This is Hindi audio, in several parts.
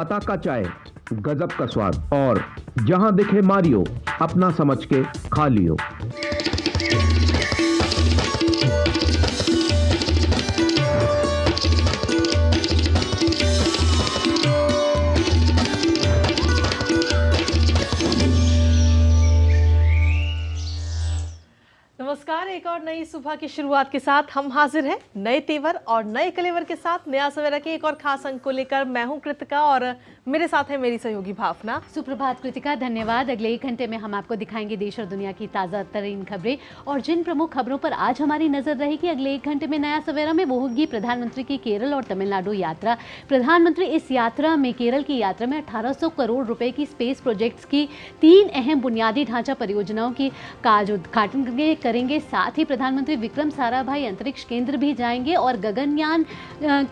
टाटा का चाय, गजब का स्वाद। और जहां दिखे मारियो, अपना समझ के खा लियो। नमस्कार। एक और नई सुबह की शुरुआत के साथ हम हाजिर हैं नए तेवर और नए कलेवर के साथ। नया सवेरा के एक और खास अंक को लेकर मैं हूं कृतिका और मेरे साथ है मेरी सहयोगी भावना। सुप्रभात कृतिका, धन्यवाद। अगले 1 घंटे में हम आपको दिखाएंगे देश और दुनिया की ताज़ा तरीन खबरें और जिन प्रमुख खबरों पर आज हमारी नजर रहेगी अगले 1 घंटे में नया सवेरा में, वो होगी प्रधानमंत्री की केरल और तमिलनाडु यात्रा। प्रधानमंत्री इस यात्रा में, केरल की यात्रा में 1800 करोड़ रुपए की स्पेस प्रोजेक्ट्स की 3 अहम बुनियादी ढांचा परियोजनाओं की आज उद्घाटन करेंगे। साथ ही प्रधानमंत्री विक्रम साराभाई अंतरिक्ष केंद्र भी जाएंगे और गगनयान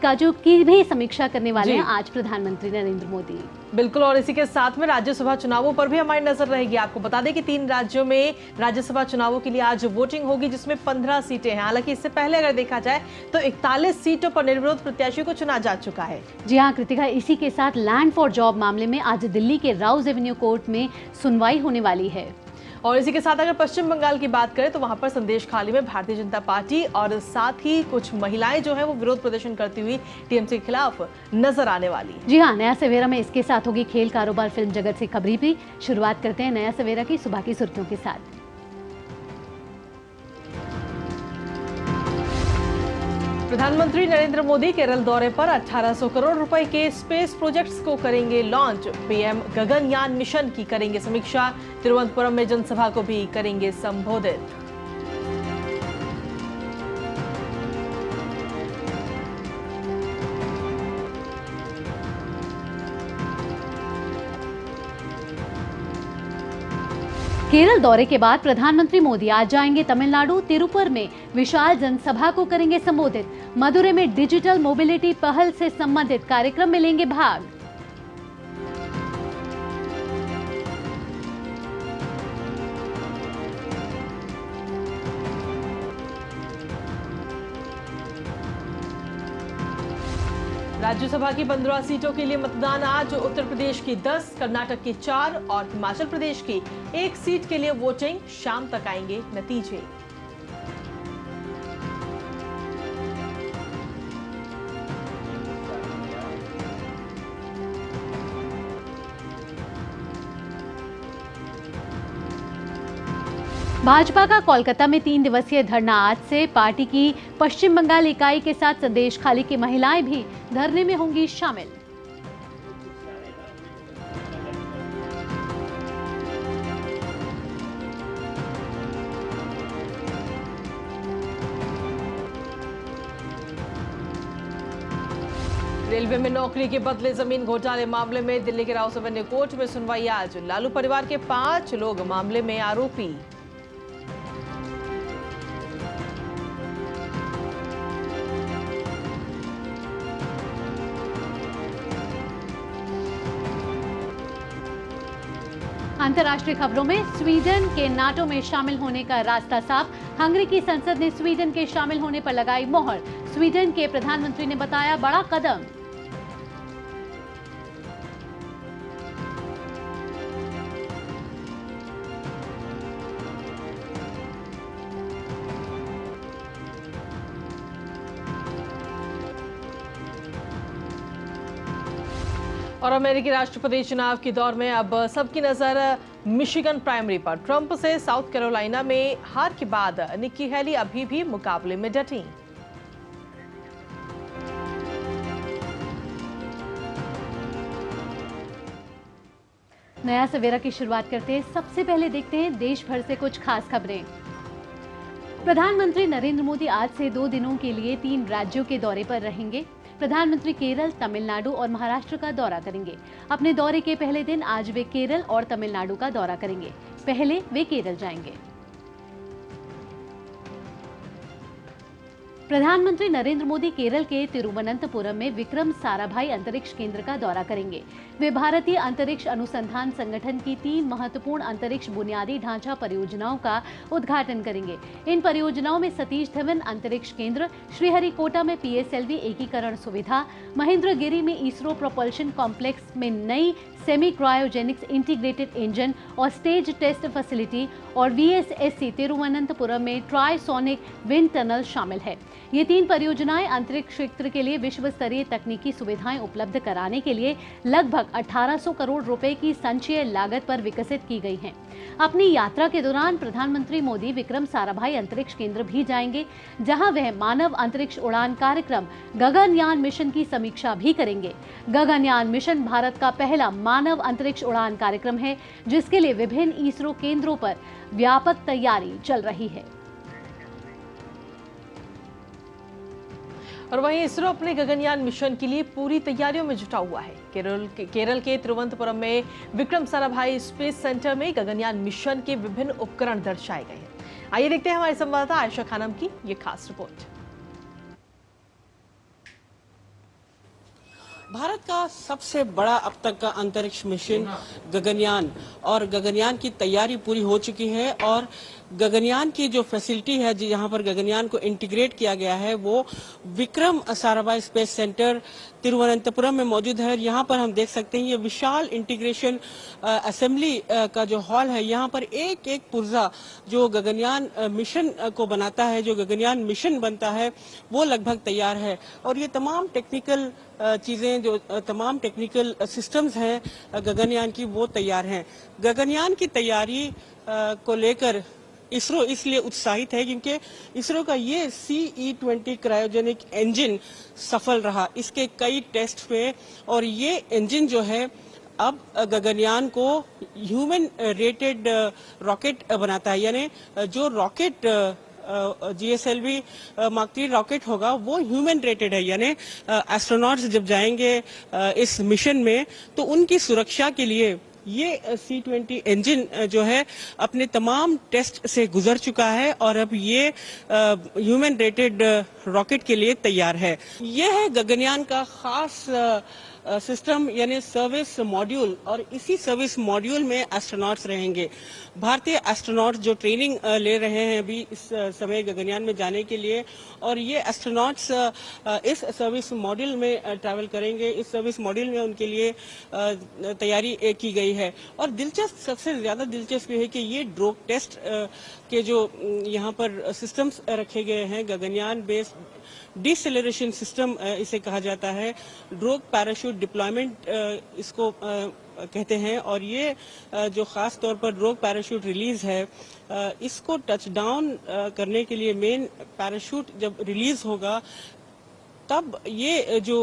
का की भी समीक्षा करने वाले हैं आज प्रधानमंत्री नरेंद्र मोदी। बिल्कुल, और इसी के साथ में राज्यसभा चुनावों पर भी हमारी नजर रहेगी। आपको बता दें कि 3 राज्यों में राज्यसभा चुनावों के लिए आज वोटिंग होगी, जिसमें 15 सीटें हैं। हालांकि इससे पहले अगर देखा जाए तो 41 सीटों पर निर्विरोध प्रत्याशियों को चुना जा चुका है। जी हाँ कृतिका, इसी के साथ लैंड फॉर जॉब मामले में आज दिल्ली के राउज एवेन्यू कोर्ट में सुनवाई होने वाली है। और इसी के साथ अगर पश्चिम बंगाल की बात करें तो वहां पर संदेश खाली में भारतीय जनता पार्टी और साथ ही कुछ महिलाएं जो है वो विरोध प्रदर्शन करती हुई टीएमसी के खिलाफ नजर आने वाली है। जी हाँ, नया सवेरा में इसके साथ होगी खेल, कारोबार, फिल्म जगत से खबरें भी। शुरुआत करते हैं नया सवेरा की सुबह की सुर्खियों के साथ। प्रधानमंत्री नरेंद्र मोदी केरल दौरे पर 1800 करोड़ रुपए के स्पेस प्रोजेक्ट्स को करेंगे लॉन्च। पीएम गगनयान मिशन की करेंगे समीक्षा। तिरुवनंतपुरम में जनसभा को भी करेंगे संबोधित। केरल दौरे के बाद प्रधानमंत्री मोदी आज जाएंगे तमिलनाडु। तिरुपुर में विशाल जनसभा को करेंगे संबोधित। मदुरै में डिजिटल मोबिलिटी पहल से संबंधित कार्यक्रम में लेंगे भाग। राज्यसभा की 15 सीटों के लिए मतदान आज। उत्तर प्रदेश की 10, कर्नाटक की 4 और हिमाचल प्रदेश की 1 सीट के लिए वोटिंग। शाम तक आएंगे नतीजे। भाजपा का कोलकाता में 3 दिवसीय धरना आज से। पार्टी की पश्चिम बंगाल इकाई के साथ संदेश खाली की महिलाएं भी धरने में होंगी शामिल। रेलवे में नौकरी के बदले जमीन घोटाले मामले में दिल्ली के राउस एवेन्यू कोर्ट में सुनवाई आज। लालू परिवार के 5 लोग मामले में आरोपी। अंतर्राष्ट्रीय खबरों में स्वीडन के नाटो में शामिल होने का रास्ता साफ। हंगरी की संसद ने स्वीडन के शामिल होने पर लगाई मोहर। स्वीडन के प्रधानमंत्री ने बताया बड़ा कदम। और अमेरिकी राष्ट्रपति चुनाव की दौर में अब सबकी नजर मिशिगन प्राइमरी पर। ट्रंप से साउथ कैरोलिना में हार के बाद निक्की हेली अभी भी मुकाबले में डटी। नया सवेरा की शुरुआत करते हैं। सबसे पहले देखते हैं देश भर से कुछ खास खबरें। प्रधानमंत्री नरेंद्र मोदी आज से 2 दिनों के लिए 3 राज्यों के दौरे पर रहेंगे। प्रधानमंत्री केरल, तमिलनाडु और महाराष्ट्र का दौरा करेंगे। अपने दौरे के पहले दिन आज वे केरल और तमिलनाडु का दौरा करेंगे। पहले वे केरल जाएंगे। प्रधानमंत्री नरेंद्र मोदी केरल के तिरुवनंतपुरम में विक्रम साराभाई अंतरिक्ष केंद्र का दौरा करेंगे। वे भारतीय अंतरिक्ष अनुसंधान संगठन की 3 महत्वपूर्ण अंतरिक्ष बुनियादी ढांचा परियोजनाओं का उद्घाटन करेंगे। इन परियोजनाओं में सतीश धवन अंतरिक्ष केंद्र, श्रीहरिकोटा में PSLV एकीकरण सुविधा, महेंद्रगिरी में इसरो प्रोपल्शन कॉम्प्लेक्स में नई सेमी क्रायोजेनिक्स इंटीग्रेटेड इंजन और स्टेज टेस्ट फैसिलिटी और VSSC तिरुवनंतपुरम में ट्राइसोनिक विंड टनल शामिल है। ये 3 परियोजनाएं अंतरिक्ष क्षेत्र के लिए विश्व स्तरीय तकनीकी सुविधाएं उपलब्ध कराने के लिए लगभग 1800 करोड़ रुपए की संचयी लागत पर विकसित की गई हैं। अपनी यात्रा के दौरान प्रधानमंत्री मोदी विक्रम साराभाई अंतरिक्ष केंद्र भी जाएंगे, जहां वह मानव अंतरिक्ष उड़ान कार्यक्रम गगनयान मिशन की समीक्षा भी करेंगे। गगनयान मिशन भारत का पहला मानव अंतरिक्ष उड़ान कार्यक्रम है, जिसके लिए विभिन्न इसरो केंद्रों पर व्यापक तैयारी चल रही है। और वहीं इसरो अपने गगनयान मिशन के लिए पूरी तैयारियों में जुटा हुआ है। केरल के तिरुवनंतपुरम में विक्रम साराभाई स्पेस सेंटर में गगनयान मिशन के विभिन्न उपकरण दर्शाए गए हैं। आइए देखते हैं हमारे संवाददाता आयशा खानम की ये खास रिपोर्ट। भारत का सबसे बड़ा अब तक का अंतरिक्ष मिशन गगनयान, और गगनयान की तैयारी पूरी हो चुकी है। और गगनयान की जो फैसिलिटी है जहां पर गगनयान को इंटीग्रेट किया गया है, वो विक्रम साराभाई स्पेस सेंटर तिरुवनंतपुरम में मौजूद है। यहाँ पर हम देख सकते हैं ये विशाल इंटीग्रेशन असेंबली का जो हॉल है, यहाँ पर एक एक पुर्जा जो गगनयान मिशन को बनाता है, जो गगनयान मिशन बनता है, वो लगभग तैयार है। और ये तमाम टेक्निकल चीजें, जो तमाम टेक्निकल सिस्टम्स हैं गगनयान की, वो तैयार हैं। गगनयान की तैयारी को लेकर इसरो इसलिए उत्साहित है क्योंकि इसरो का ये CE-20 क्रायोजेनिक इंजन सफल रहा इसके कई टेस्ट पे, और ये इंजन जो है अब गगनयान को ह्यूमन रेटेड रॉकेट बनाता है। यानी जो रॉकेट GSLV Mark 3 रॉकेट होगा वो ह्यूमन रेटेड है, यानी एस्ट्रोनॉट्स जब जाएंगे इस मिशन में तो उनकी सुरक्षा के लिए ये C-20 इंजन जो है अपने तमाम टेस्ट से गुजर चुका है और अब ये ह्यूमन रेटेड रॉकेट के लिए तैयार है। ये है गगनयान का खास सिस्टम यानी सर्विस मॉड्यूल, और इसी सर्विस मॉड्यूल में एस्ट्रोनॉट्स रहेंगे। भारतीय एस्ट्रोनॉट्स जो ट्रेनिंग ले रहे हैं अभी इस समय गगनयान में जाने के लिए, और ये एस्ट्रोनॉट्स इस सर्विस मॉड्यूल में ट्रैवल करेंगे। इस सर्विस मॉड्यूल में उनके लिए तैयारी की गई है। और दिलचस्प, सबसे ज्यादा दिलचस्प है कि ये ड्रोग टेस्ट के जो यहाँ पर सिस्टम्स रखे गए हैं, गगनयान बेस्ड डिसेलरेशन सिस्टम इसे कहा जाता है, ड्रोग पैराशूट डिप्लॉयमेंट इसको कहते हैं। और ये जो खास तौर पर ड्रोग पैराशूट रिलीज है, इसको टच डाउन करने के लिए मेन पैराशूट जब रिलीज होगा तब ये जो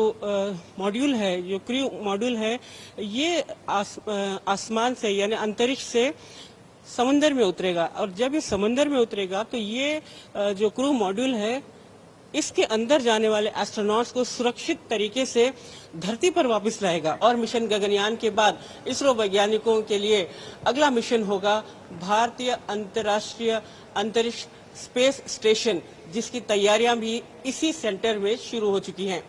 मॉड्यूल है, जो क्रू मॉड्यूल है, ये आसमान से यानी अंतरिक्ष से समंदर में उतरेगा। और जब ये समंदर में उतरेगा तो ये जो क्रू मॉड्यूल है, इसके अंदर जाने वाले एस्ट्रोनॉट्स को सुरक्षित तरीके से धरती पर वापस लाएगा। और मिशन गगनयान के बाद इसरो वैज्ञानिकों के लिए अगला मिशन होगा भारतीय अंतर्राष्ट्रीय अंतरिक्ष स्पेस स्टेशन, जिसकी तैयारियां भी इसी सेंटर में शुरू हो चुकी हैं।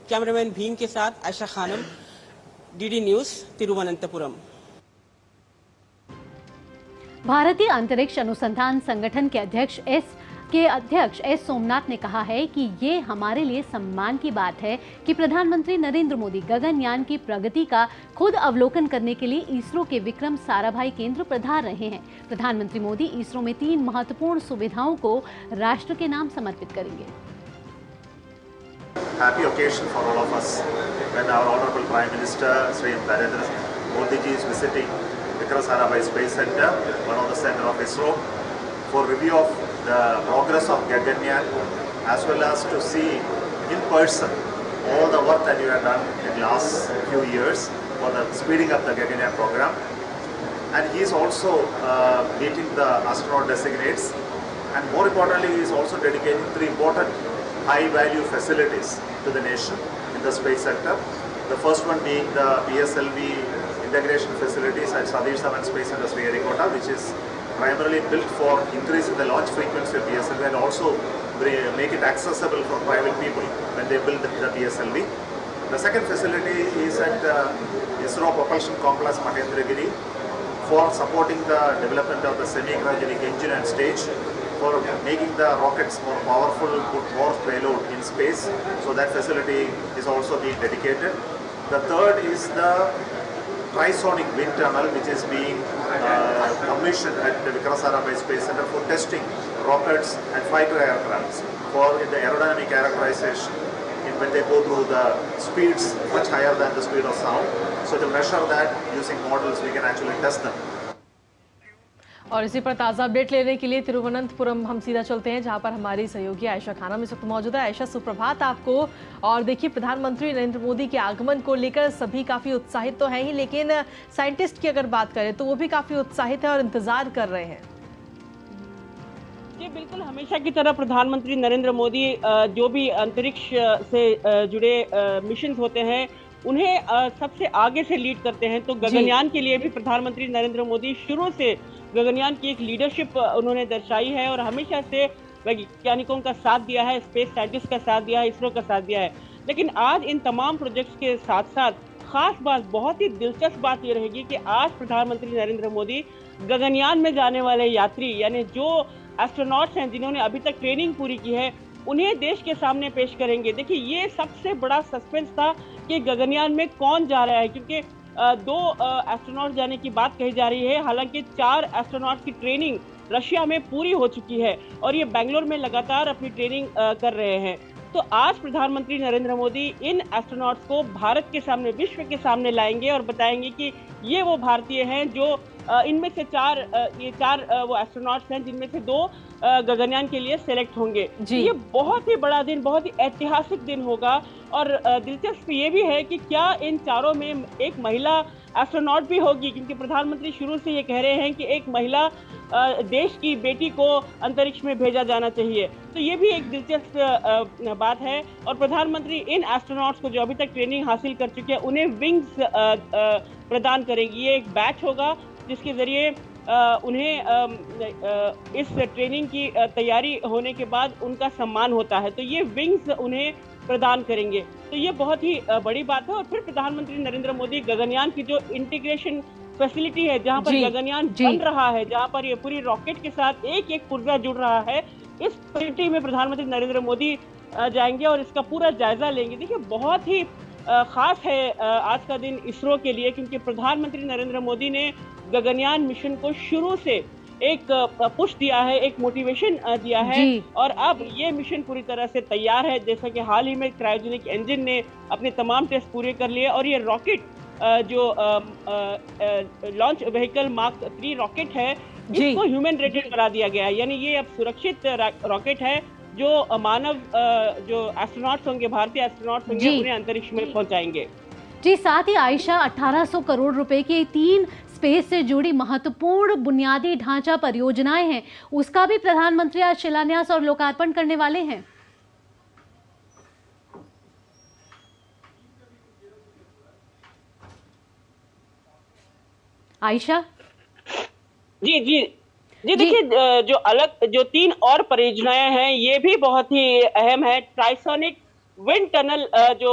कैमरामैन भीम के साथ आयशा खानम, DD न्यूज, तिरुवनंतपुरम। भारतीय अंतरिक्ष अनुसंधान संगठन के अध्यक्ष एस सोमनाथ ने कहा है कि ये हमारे लिए सम्मान की बात है कि प्रधानमंत्री नरेंद्र मोदी गगनयान की प्रगति का खुद अवलोकन करने के लिए इसरो के विक्रम साराभाई केंद्र पधार रहे हैं। प्रधानमंत्री मोदी इसरो में 3 महत्वपूर्ण सुविधाओं को राष्ट्र के नाम समर्पित करेंगे। Happy occasion for all of us when our Honorable Prime Minister Sri Narendra Modi ji is visiting Vikram Sarabhai Space Center, one of the center of ISRO, for review of the progress of Gaganyaan, as well as to see in person all the work that you have done in the last few years for the speeding up the Gaganyaan program. And he is also meeting the astronaut designates, and more importantly he is also dedicating 3 important high value facilities to the nation in the space sector. The first one being the PSLV integration facilities at Satish Dhawan Space Center Sriharikota, which is primarily built for increasing the launch frequency of PSLV and also make it accessible for private people when they build the PSLV. The second facility is at ISRO Propulsion Complex Mahendragiri for supporting the development of the semi-cryogenic engine and stage, for making the rockets more powerful, put more payload in space. So that facility is also being dedicated. The third is the trisonic wind tunnel, which is being commissioned at the Vikramas Sarabhai Space Center for testing rockets and fighter aircrafts for the aerodynamic characterization when they go through the speeds much higher than the speed of sound. So to measure that using models, we can actually test them. और इसी पर ताज़ा अपडेट लेने के लिए तिरुवनंतपुरम हम सीधा चलते हैं, जहां पर हमारी सहयोगी आयशा खानम इस वक्त मौजूद है। आयशा, सुप्रभात आपको। और देखिए, प्रधानमंत्री नरेंद्र मोदी के आगमन को लेकर सभी काफ़ी उत्साहित तो हैं ही, लेकिन साइंटिस्ट की अगर बात करें तो वो भी काफ़ी उत्साहित है और इंतज़ार कर रहे हैं। जी बिल्कुल, हमेशा की तरह प्रधानमंत्री नरेंद्र मोदी जो भी अंतरिक्ष से जुड़े मिशन होते हैं उन्हें सबसे आगे से लीड करते हैं। तो गगनयान के लिए भी प्रधानमंत्री नरेंद्र मोदी शुरू से गगनयान की एक लीडरशिप उन्होंने दर्शाई है और हमेशा से वैज्ञानिकों का साथ दिया है, स्पेस साइंटिस्ट का साथ दिया है, इसरो का साथ दिया है। लेकिन आज इन तमाम प्रोजेक्ट्स के साथ साथ खास बात, बहुत ही दिलचस्प बात ये रहेगी कि आज प्रधानमंत्री नरेंद्र मोदी गगनयान में जाने वाले यात्री यानी जो एस्ट्रोनॉट्स हैं जिन्होंने अभी तक ट्रेनिंग पूरी की है उन्हें देश के सामने पेश करेंगे। देखिए, ये सबसे बड़ा सस्पेंस था कि गगनयान में कौन जा रहा है, क्योंकि 2 एस्ट्रोनॉट जाने की बात कही जा रही है। हालांकि 4 एस्ट्रोनॉट की ट्रेनिंग रशिया में पूरी हो चुकी है और ये बेंगलोर में लगातार अपनी ट्रेनिंग कर रहे हैं। तो आज प्रधानमंत्री नरेंद्र मोदी इन एस्ट्रोनॉट्स को भारत के सामने, विश्व के सामने लाएंगे और बताएंगे कि ये वो भारतीय हैं जो इनमें से 4 वो एस्ट्रोनॉट्स हैं जिनमें से 2 गगनयान के लिए सेलेक्ट होंगे। ये बहुत ही बड़ा दिन, बहुत ही ऐतिहासिक दिन होगा। और दिलचस्प ये भी है कि क्या इन चारों में एक महिला एस्ट्रोनॉट भी होगी, क्योंकि प्रधानमंत्री शुरू से ये कह रहे हैं कि एक महिला देश की बेटी को अंतरिक्ष में भेजा जाना चाहिए। तो ये भी एक दिलचस्प बात है। और प्रधानमंत्री इन एस्ट्रोनॉट्स को जो अभी तक ट्रेनिंग हासिल कर चुके हैं उन्हें विंग्स प्रदान करेंगी। ये एक बैच होगा जिसके जरिए उन्हें इस ट्रेनिंग की तैयारी होने के बाद उनका सम्मान होता है। तो ये विंग्स उन्हें प्रदान करेंगे। तो ये बहुत ही बड़ी बात है। और फिर प्रधानमंत्री नरेंद्र मोदी गगनयान की जो इंटीग्रेशन फैसिलिटी है, जहां पर गगनयान बन रहा है, जहां पर ये पूरी रॉकेट के साथ एक एक पुर्जा जुड़ रहा है, इस फैसिलिटी में प्रधानमंत्री नरेंद्र मोदी जाएंगे और इसका पूरा जायजा लेंगे। देखिए, बहुत ही खास है आज का दिन इसरो के लिए, क्योंकि प्रधानमंत्री नरेंद्र मोदी ने गगनयान मिशन को शुरू से एक पुश दिया है, एक मोटिवेशन दिया है और अब ये मिशन पूरी तरह से तैयार है। जैसा कि हाल ही में क्रायोजेनिक इंजन ने अपने तमाम टेस्ट पूरे कर लिए और ये रॉकेट जो लॉन्च व्हीकल मार्क 3 रॉकेट है, इसको ह्यूमन रेटेड करा दिया गया है। यानी ये अब सुरक्षित रॉकेट है जो मानव जो एस्ट्रोनॉट्स होंगे, भारतीय एस्ट्रोनॉट्स होंगे, उन्हें अंतरिक्ष में पहुंचाएंगे। जी, साथ ही आयशा 1800 करोड़ रुपए की 3 स्पेस से जुड़ी महत्वपूर्ण बुनियादी ढांचा परियोजनाएं हैं, उसका भी प्रधानमंत्री आज शिलान्यास और लोकार्पण करने वाले हैं। आयशा जी देखिए, जो 3 और परियोजनाएं हैं ये भी बहुत ही अहम है। ट्राइसोनिक विंड टनल जो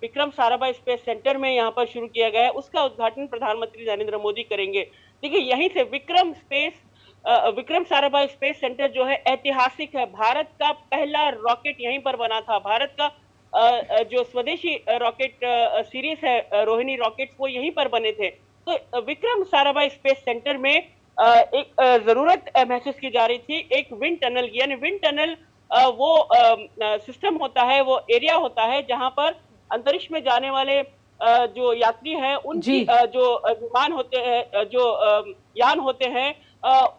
विक्रम साराभाई स्पेस सेंटर में यहाँ पर शुरू किया गया है, उसका उद्घाटन प्रधानमंत्री नरेंद्र मोदी करेंगे। देखिए, यहीं से विक्रम साराभाई स्पेस सेंटर जो है ऐतिहासिक है। भारत का पहला रॉकेट यहीं पर बना था। भारत का जो स्वदेशी रॉकेट सीरीज है रोहिणी रॉकेट्स, वो यहीं पर बने थे। तो विक्रम साराभाई स्पेस सेंटर में एक जरूरत महसूस की जा रही थी एक विंड टनल की। यानी विंड टनल वो सिस्टम होता है, वो एरिया होता है जहां पर अंतरिक्ष में जाने वाले जो यात्री हैं उनकी जो विमान होते हैं, जो यान होते हैं,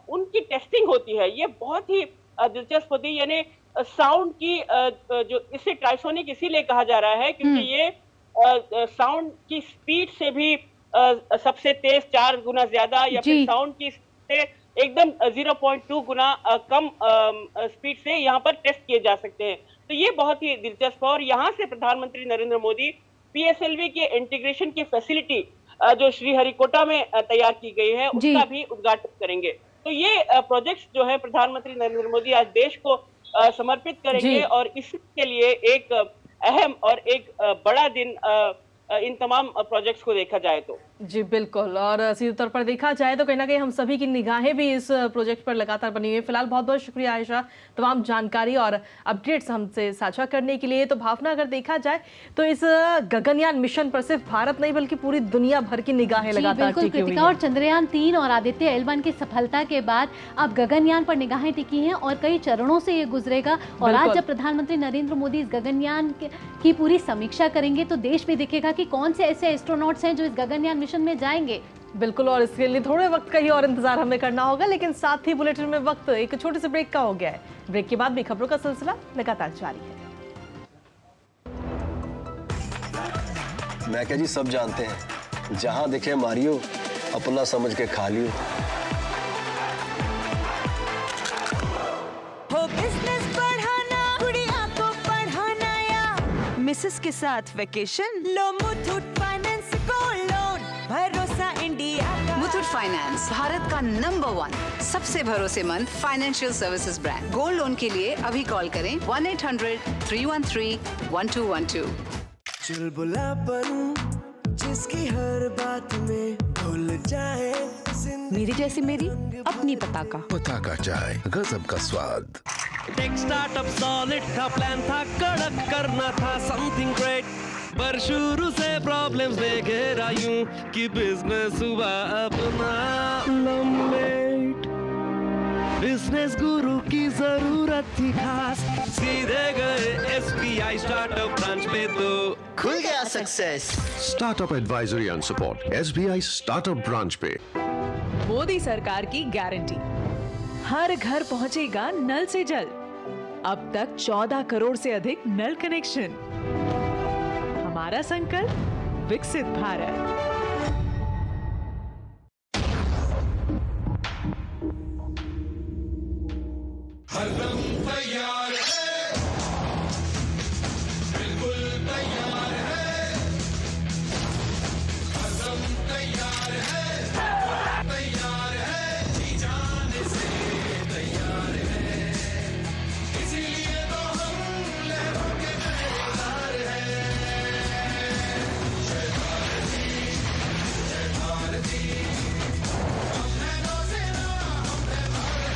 उनकी टेस्टिंग होती है। ये बहुत ही दिलचस्प होती है। यानी साउंड की जो इसे ट्राइसोनिक इसीलिए कहा जा रहा है क्योंकि ये साउंड की स्पीड से भी सबसे तेज 4 गुना ज्यादा या फिर साउंड की से एकदम 0.2 गुना कम स्पीड से यहाँ पर टेस्ट किए जा सकते हैं। तो ये बहुत ही दिलचस्प है। और यहाँ से प्रधानमंत्री नरेंद्र मोदी PSLV के इंटीग्रेशन की फैसिलिटी जो श्रीहरिकोटा में तैयार की गई है उसका भी उद्घाटन करेंगे। तो ये प्रोजेक्ट्स जो है प्रधानमंत्री नरेंद्र मोदी आज देश को समर्पित करेंगे और इसके लिए एक अहम और एक बड़ा दिन इन तमाम प्रोजेक्ट्स को देखा जाए तो। जी बिल्कुल, और सीधे तौर पर देखा जाए तो कहीं ना कहीं हम सभी की निगाहें भी इस प्रोजेक्ट पर लगातार बनी हुई है। फिलहाल बहुत बहुत शुक्रिया आयशा, तमाम जानकारी और अपडेट्स हमसे साझा करने के लिए। तो भावना, अगर देखा जाए तो इस गगनयान मिशन पर सिर्फ भारत नहीं बल्कि पूरी दुनिया भर की निगाहें लगातार टिकी हुई हैं। और चंद्रयान 3 और आदित्य L1 की सफलता के बाद अब गगनयान पर निगाहें टिकी हैं और कई चरणों से ये गुजरेगा। और आज जब प्रधानमंत्री नरेंद्र मोदी इस गगनयान की पूरी समीक्षा करेंगे तो देश भी दिखेगा कि कौन से ऐसे एस्ट्रोनॉट्स हैं जो इस गगनयान मिशन में जाएंगे। बिल्कुल, और इसके लिए थोड़े वक्त का ही और इंतजार हमें करना होगा, लेकिन साथ ही बुलेटिन में वक्त एक छोटे से ब्रेक का हो गया है। ब्रेक के बाद भी खबरों का सिलसिला लगातार जारी है। मैं क्या जी, सब जानते हैं, जहां दिखे मारियो अपना समझ के खा लियो। हो बिजनेस बढ़ाना, गुड़िया को पढ़ाना या मिसेस के साथ वेकेशन, लो मुथूट फाइनेंस गोल्ड लोन, भरोसा इंडिया का। मुथूट फाइनेंस भारत का नंबर 1 सबसे भरोसेमंद financial services brand. Gold loan के लिए अभी कॉल करें 1-800-313-1212। चुलबुलापन जिसकी हर बात में भूल जाए, मेरी जैसी मेरी अपनी पताका चाय, गजब का स्वाद। टेक स्टार्टअप सॉलिड था, प्लान था कड़क, करना था समथिंग ग्रेट, पर शुरू से प्रॉब्लम्स में घेरा यूं कि बिजनेस हुआ अपना लंबेट। बिजनेस गुरु की जरूरत थी खास, सीधे गए SBI स्टार्टअप ब्रांच पे तो खुल गया success. Startup advisory and support SBI startup branch पे। मोदी सरकार की गारंटी, हर घर पहुंचेगा नल से जल। अब तक 14 करोड़ से अधिक नल कनेक्शन। हमारा संकल्प, विकसित भारत। हरदम तैयार है, बिल्कुल तैयार है, हरदम तैयार है, तैयार है, जी जाने से तैयार है, इसीलिए तो हम लहरों के पहरेदार हैं। जय भारती, जय भारती, हम हैं नौसेना, हम हैं भारत के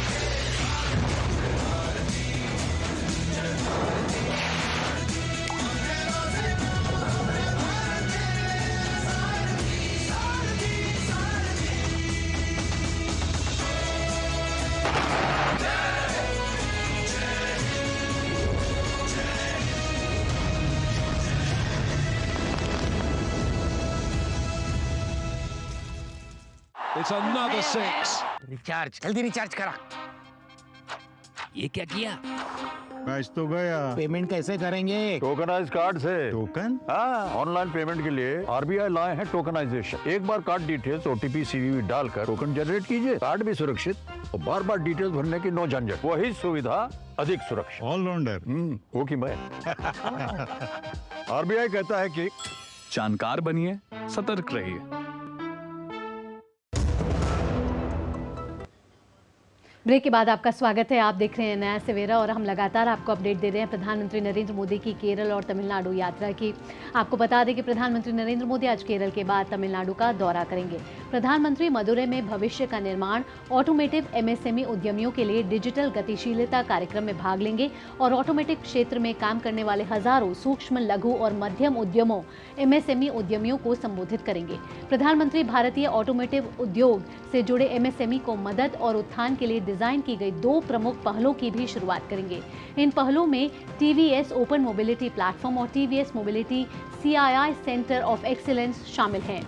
It's another 6. रिचार्ज, जल्दी रिचार्ज करा। ये क्या किया? मैच तो गया। पेमेंट कैसे करेंगे? टोकनाइज कार्ड से। टोकन? हाँ, ऑनलाइन पेमेंट के लिए RBI लाए हैं टोकनाइजेशन। एक बार कार्ड डिटेल्स, OTP, CVV डालकर टोकन जनरेट कीजिए। कार्ड भी सुरक्षित और बार बार डिटेल्स भरने की नो झंझट। वही सुविधा अधिक सुरक्षित। ऑलराउंडर वो की मैं। RBI कहता है कि जानकार बनिए, सतर्क रहिए। ब्रेक के बाद आपका स्वागत है। आप देख रहे हैं नया सवेरा और हम लगातार आपको अपडेट दे रहे हैं प्रधानमंत्री नरेंद्र मोदी की केरल और तमिलनाडु यात्रा की। आपको बता दें कि प्रधानमंत्री नरेंद्र मोदी आज केरल के बाद तमिलनाडु का दौरा करेंगे। प्रधानमंत्री मदुरै में भविष्य का निर्माण, ऑटोमेटिव MSME उद्यमियों के लिए डिजिटल गतिशीलता कार्यक्रम में भाग लेंगे और ऑटोमेटिव क्षेत्र में काम करने वाले हजारों सूक्ष्म, लघु और मध्यम उद्यमों MSME उद्यमियों को संबोधित करेंगे। प्रधानमंत्री भारतीय ऑटोमेटिव उद्योग से जुड़े MSME को मदद और उत्थान के लिए डिजाइन की गई 2 प्रमुख पहलों की भी शुरुआत करेंगे। इन पहलों में TVS ओपन मोबिलिटी प्लेटफॉर्म और TVS mobility CII centre of excellence शामिल हैं।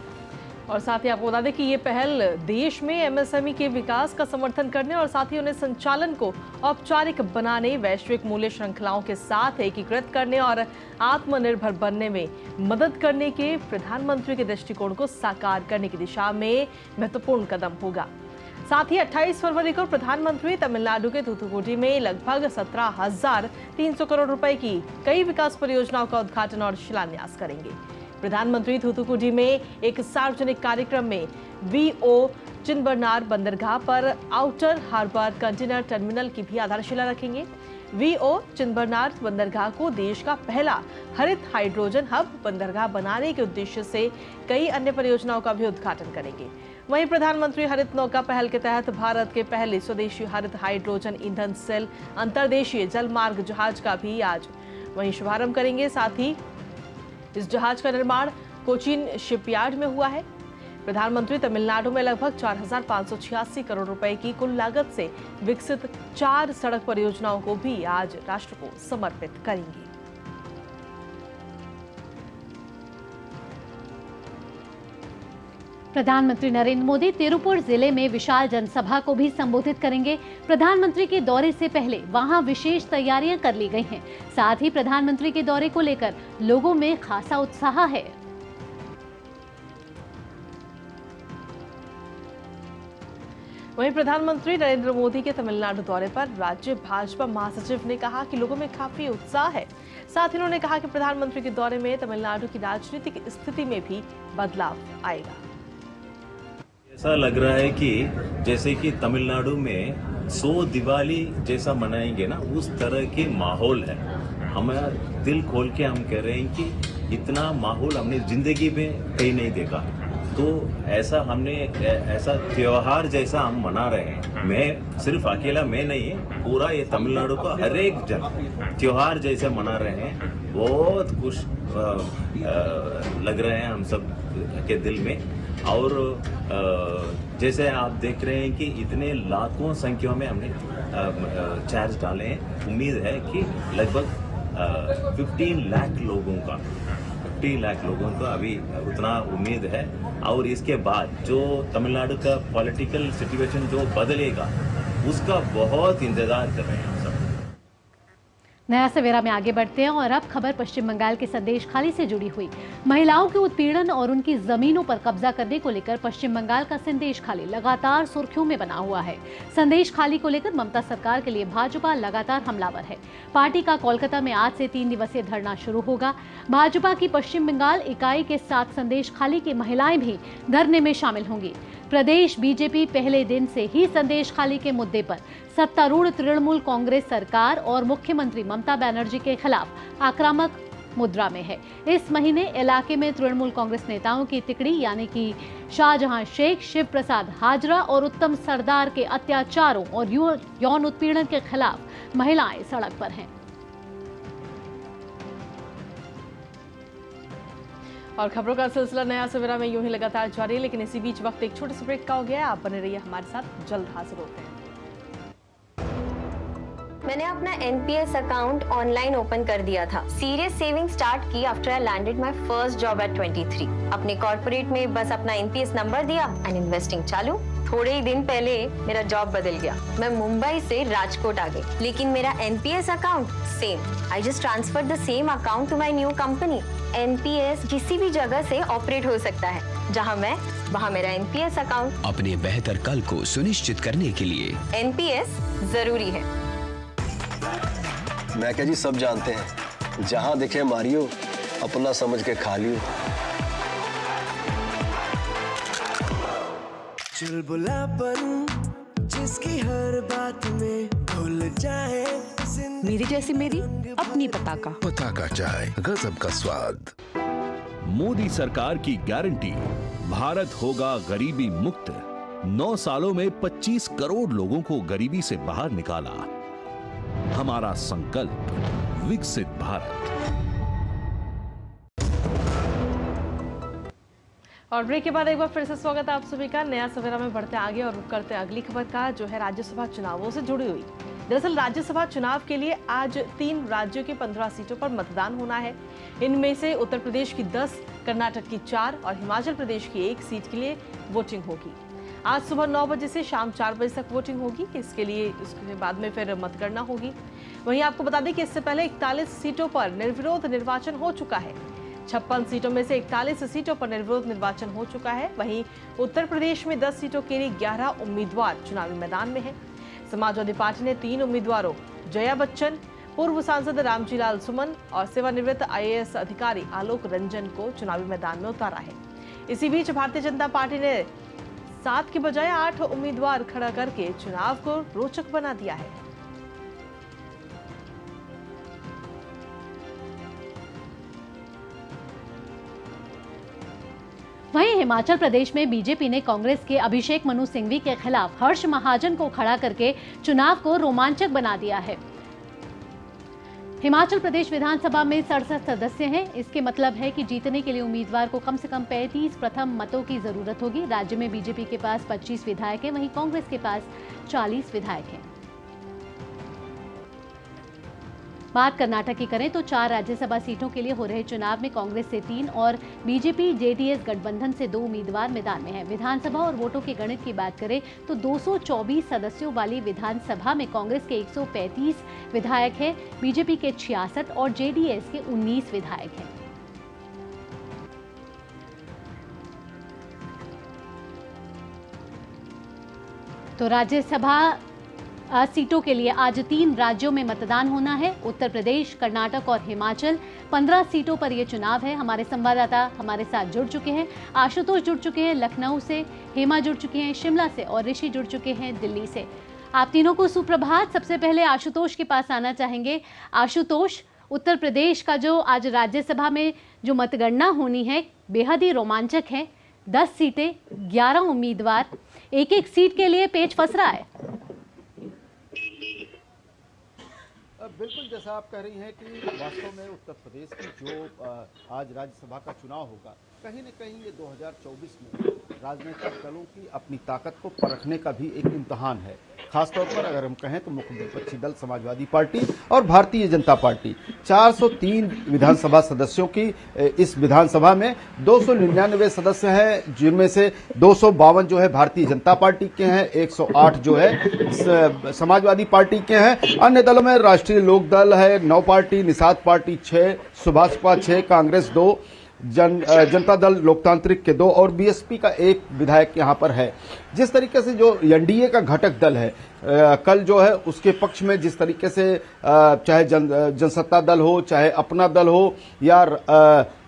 और साथ ही आपको बता दें कि ये पहल देश में MSME के विकास का समर्थन करने और साथ ही उन्हें संचालन को औपचारिक बनाने, वैश्विक मूल्य श्रृंखलाओं के साथ एकीकृत करने और आत्मनिर्भर बनने में मदद करने के प्रधानमंत्री के दृष्टिकोण को साकार करने की दिशा में महत्वपूर्ण कदम होगा। साथ ही 28 फरवरी को प्रधानमंत्री तमिलनाडु के तूतुकुडी में लगभग 17,300 करोड़ रुपए की कई विकास परियोजनाओं का उद्घाटन और शिलान्यास करेंगे। प्रधानमंत्री तूतुकुडी में एक सार्वजनिक कार्यक्रम में VO चिन्बरनार बंदरगाह पर आउटर हार्बर कंटेनर टर्मिनल की भी आधारशिला रखेंगे। वीओ चिदंबरनार बंदरगाह को देश का पहला हरित हाइड्रोजन हब बंदरगाह बनाने के उद्देश्य से कई अन्य परियोजनाओं का भी उद्घाटन करेंगे। वहीं प्रधानमंत्री हरित नौका पहल के तहत भारत के पहले स्वदेशी हरित हाइड्रोजन ईंधन सेल अंतर्देशीय जलमार्ग जहाज का भी आज वहीं शुभारंभ करेंगे। साथ ही इस जहाज का निर्माण कोचीन शिपयार्ड में हुआ है। प्रधानमंत्री तमिलनाडु में लगभग 4,586 करोड़ रुपए की कुल लागत से विकसित 4 सड़क परियोजनाओं को भी आज राष्ट्र को समर्पित करेंगे। प्रधानमंत्री नरेंद्र मोदी तिरुपुर जिले में विशाल जनसभा को भी संबोधित करेंगे। प्रधानमंत्री के दौरे से पहले वहां विशेष तैयारियां कर ली गई हैं। साथ ही प्रधानमंत्री के दौरे को लेकर लोगों में खासा उत्साह है। वहीं प्रधानमंत्री नरेंद्र मोदी के तमिलनाडु दौरे पर राज्य भाजपा महासचिव ने कहा कि लोगों में काफी उत्साह है। साथ ही उन्होंने कहा कि प्रधानमंत्री के दौरे में तमिलनाडु की राजनीतिक स्थिति में भी बदलाव आएगा। ऐसा लग रहा है कि जैसे कि तमिलनाडु में 100 दिवाली जैसा मनाएंगे ना, उस तरह के माहौल है। हमारा दिल खोल के हम कह रहे हैं कि इतना माहौल हमने जिंदगी में कहीं नहीं देखा। तो ऐसा हमने ऐसा त्योहार जैसा हम मना रहे हैं। मैं सिर्फ अकेला मैं नहीं, पूरा ये तमिलनाडु का हर एक जन त्योहार जैसे मना रहे हैं। बहुत खुश लग रहे हैं हम सब के दिल में। और जैसे आप देख रहे हैं कि इतने लाखों संख्या में हमने चार्ज डाले हैं। उम्मीद है कि लगभग 15 लाख लोगों का अभी उतना उम्मीद है। और इसके बाद जो तमिलनाडु का पॉलिटिकल सिचुएशन जो बदलेगा, उसका बहुत इंतजार कर रहे हैं हम सब। नया सवेरा में आगे बढ़ते हैं और अब खबर पश्चिम बंगाल के संदेश खाली से जुड़ी हुई। महिलाओं के उत्पीड़न और उनकी जमीनों पर कब्जा करने को लेकर पश्चिम बंगाल का संदेश खाली लगातार सुर्खियों में बना हुआ है। संदेश खाली को लेकर ममता सरकार के लिए भाजपा लगातार हमलावर है। पार्टी का कोलकाता में आज से 3 दिवसीय धरना शुरू होगा। भाजपा की पश्चिम बंगाल इकाई के साथ संदेश खाली की महिलाएं भी धरने में शामिल होंगी। प्रदेश बीजेपी पहले दिन से ही संदेश खाली के मुद्दे पर सत्तारूढ़ तृणमूल कांग्रेस सरकार और मुख्यमंत्री ममता बनर्जी के खिलाफ आक्रामक मुद्रा में है। इस महीने इलाके में तृणमूल कांग्रेस नेताओं की तिकड़ी यानी कि शाहजहां शेख, शिव प्रसाद हाजरा और उत्तम सरदार के अत्याचारों और यौन उत्पीड़न के खिलाफ महिलाएं सड़क पर हैं। और खबरों का सिलसिला नया सवेरा में यूं ही लगातार जारी है, लेकिन इसी बीच वक्त एक छोटे से ब्रेक का हो गया है। आप बने रहिए हमारे साथ, जल्द हाजिर होते हैं। मैंने अपना एनपीएस अकाउंट ऑनलाइन ओपन कर दिया था। सीरियस सेविंग स्टार्ट की after I landed my first job eight 23। अपने कॉर्पोरेट में बस अपना एनपीएस नंबर दिया एंड इन्वेस्टिंग चालू। थोड़े ही दिन पहले मेरा जॉब बदल गया। मैं मुंबई से राजकोट आ गई, लेकिन मेरा NPS account same. I just transferred the same account to my new company. NPS किसी भी जगह से ऑपरेट हो सकता है। जहां मैं, वहां मेरा एनपीएस अकाउंट। अपने बेहतर कल को सुनिश्चित करने के लिए एनपीएस जरूरी है। मैं क्या जी, सब जानते हैं, जहां दिखे मारियो, अपना समझ के खा लियो। चुलबुलापन जिसकी हर बात में भूल जाए। मेरी जैसी मेरी अपनी पताका। पताका चाय, गजब का स्वाद। मोदी सरकार की गारंटी, भारत होगा गरीबी मुक्त। 9 सालों में 25 करोड़ लोगों को गरीबी से बाहर निकाला। हमारा संकल्प, विकसित भारत। और ब्रेक के बाद एक बार फिर से स्वागत है आप सभी का। नया सवेरा में बढ़ते आगे और रुक करते अगली खबर का, जो है राज्यसभा चुनावों से जुड़ी हुई। दरअसल राज्यसभा चुनाव के लिए आज 3 राज्यों की 15 सीटों पर मतदान होना है। इनमें से उत्तर प्रदेश की 10, कर्नाटक की 4 और हिमाचल प्रदेश की 1 सीट के लिए वोटिंग होगी। आज सुबह 9 बजे से शाम 4 बजे तक वोटिंग होगी। इसके बाद में फिर मतगणना होगी। वहीं आपको बता दें कि इससे पहले 41 सीटों पर निर्विरोध निर्वाचन हो चुका है। 56 सीटों में से 41 सीटों पर निर्विरोध निर्वाचन हो चुका है। वहीं उत्तर प्रदेश में 10 सीटों के लिए 11 उम्मीदवार चुनावी मैदान में हैं। समाजवादी पार्टी ने 3 उम्मीदवारों जया बच्चन, पूर्व सांसद रामजीलाल सुमन और सेवानिवृत्त आईएएस अधिकारी आलोक रंजन को चुनावी मैदान में उतारा है। इसी बीच भारतीय जनता पार्टी ने 7 के बजाय 8 उम्मीदवार खड़ा करके चुनाव को रोचक बना दिया है। हिमाचल प्रदेश में बीजेपी ने कांग्रेस के अभिषेक मनु सिंघवी के खिलाफ हर्ष महाजन को खड़ा करके चुनाव को रोमांचक बना दिया है। हिमाचल प्रदेश विधानसभा में 67 सदस्य हैं। इसके मतलब है कि जीतने के लिए उम्मीदवार को कम से कम 35 प्रथम मतों की जरूरत होगी। राज्य में बीजेपी के पास 25 विधायक हैं, वहीं कांग्रेस के पास 40 विधायक हैं। बात कर्नाटक की करें तो 4 राज्यसभा सीटों के लिए हो रहे चुनाव में कांग्रेस से 3 और बीजेपी जेडीएस गठबंधन से 2 उम्मीदवार मैदान में हैं। विधानसभा और वोटों के गणित की बात करें तो 224 सदस्यों वाली विधानसभा में कांग्रेस के 135 विधायक हैं, बीजेपी के 66 और जेडीएस के 19 विधायक हैं। तो राज्यसभा सीटों के लिए आज 3 राज्यों में मतदान होना है, उत्तर प्रदेश, कर्नाटक और हिमाचल। 15 सीटों पर यह चुनाव है। हमारे संवाददाता हमारे साथ जुड़ चुके हैं। आशुतोष जुड़ चुके हैं लखनऊ से, हेमा जुड़ चुके हैं शिमला से और ऋषि जुड़ चुके हैं दिल्ली से। आप तीनों को सुप्रभात। सबसे पहले आशुतोष के पास आना चाहेंगे। आशुतोष, उत्तर प्रदेश का जो आज राज्यसभा में जो मतगणना होनी है बेहद ही रोमांचक है। 10 सीटें, 11 उम्मीदवार, एक सीट के लिए पेच फंस रहा है। बिल्कुल जैसा आप कह रही हैं कि वास्तव में उत्तर प्रदेश की जो आज राज्यसभा का चुनाव होगा, कहीं न कहीं ये 2024 में राजनीतिक दलों की अपनी ताकत को परखने का भी एक इम्तहान है। खासतौर पर अगर हम कहें तो मुख्य विपक्षी दल समाजवादी पार्टी और भारतीय जनता पार्टी 403 विधानसभा सदस्यों की इस विधानसभा में 299 सदस्य हैं, जिनमें से 252 जो है भारतीय जनता पार्टी के हैं, 108 जो है समाजवादी पार्टी के हैं। अन्य दलों में राष्ट्रीय लोक दल है 9 पार्टी, निषाद पार्टी 6, सुभाषपा 6, कांग्रेस 2, जनता दल लोकतांत्रिक के 2 और बीएसपी का 1 विधायक यहाँ पर है। जिस तरीके से जो एनडीए का घटक दल है कल जो है उसके पक्ष में जिस तरीके से चाहे जनसत्ता दल हो, चाहे अपना दल हो या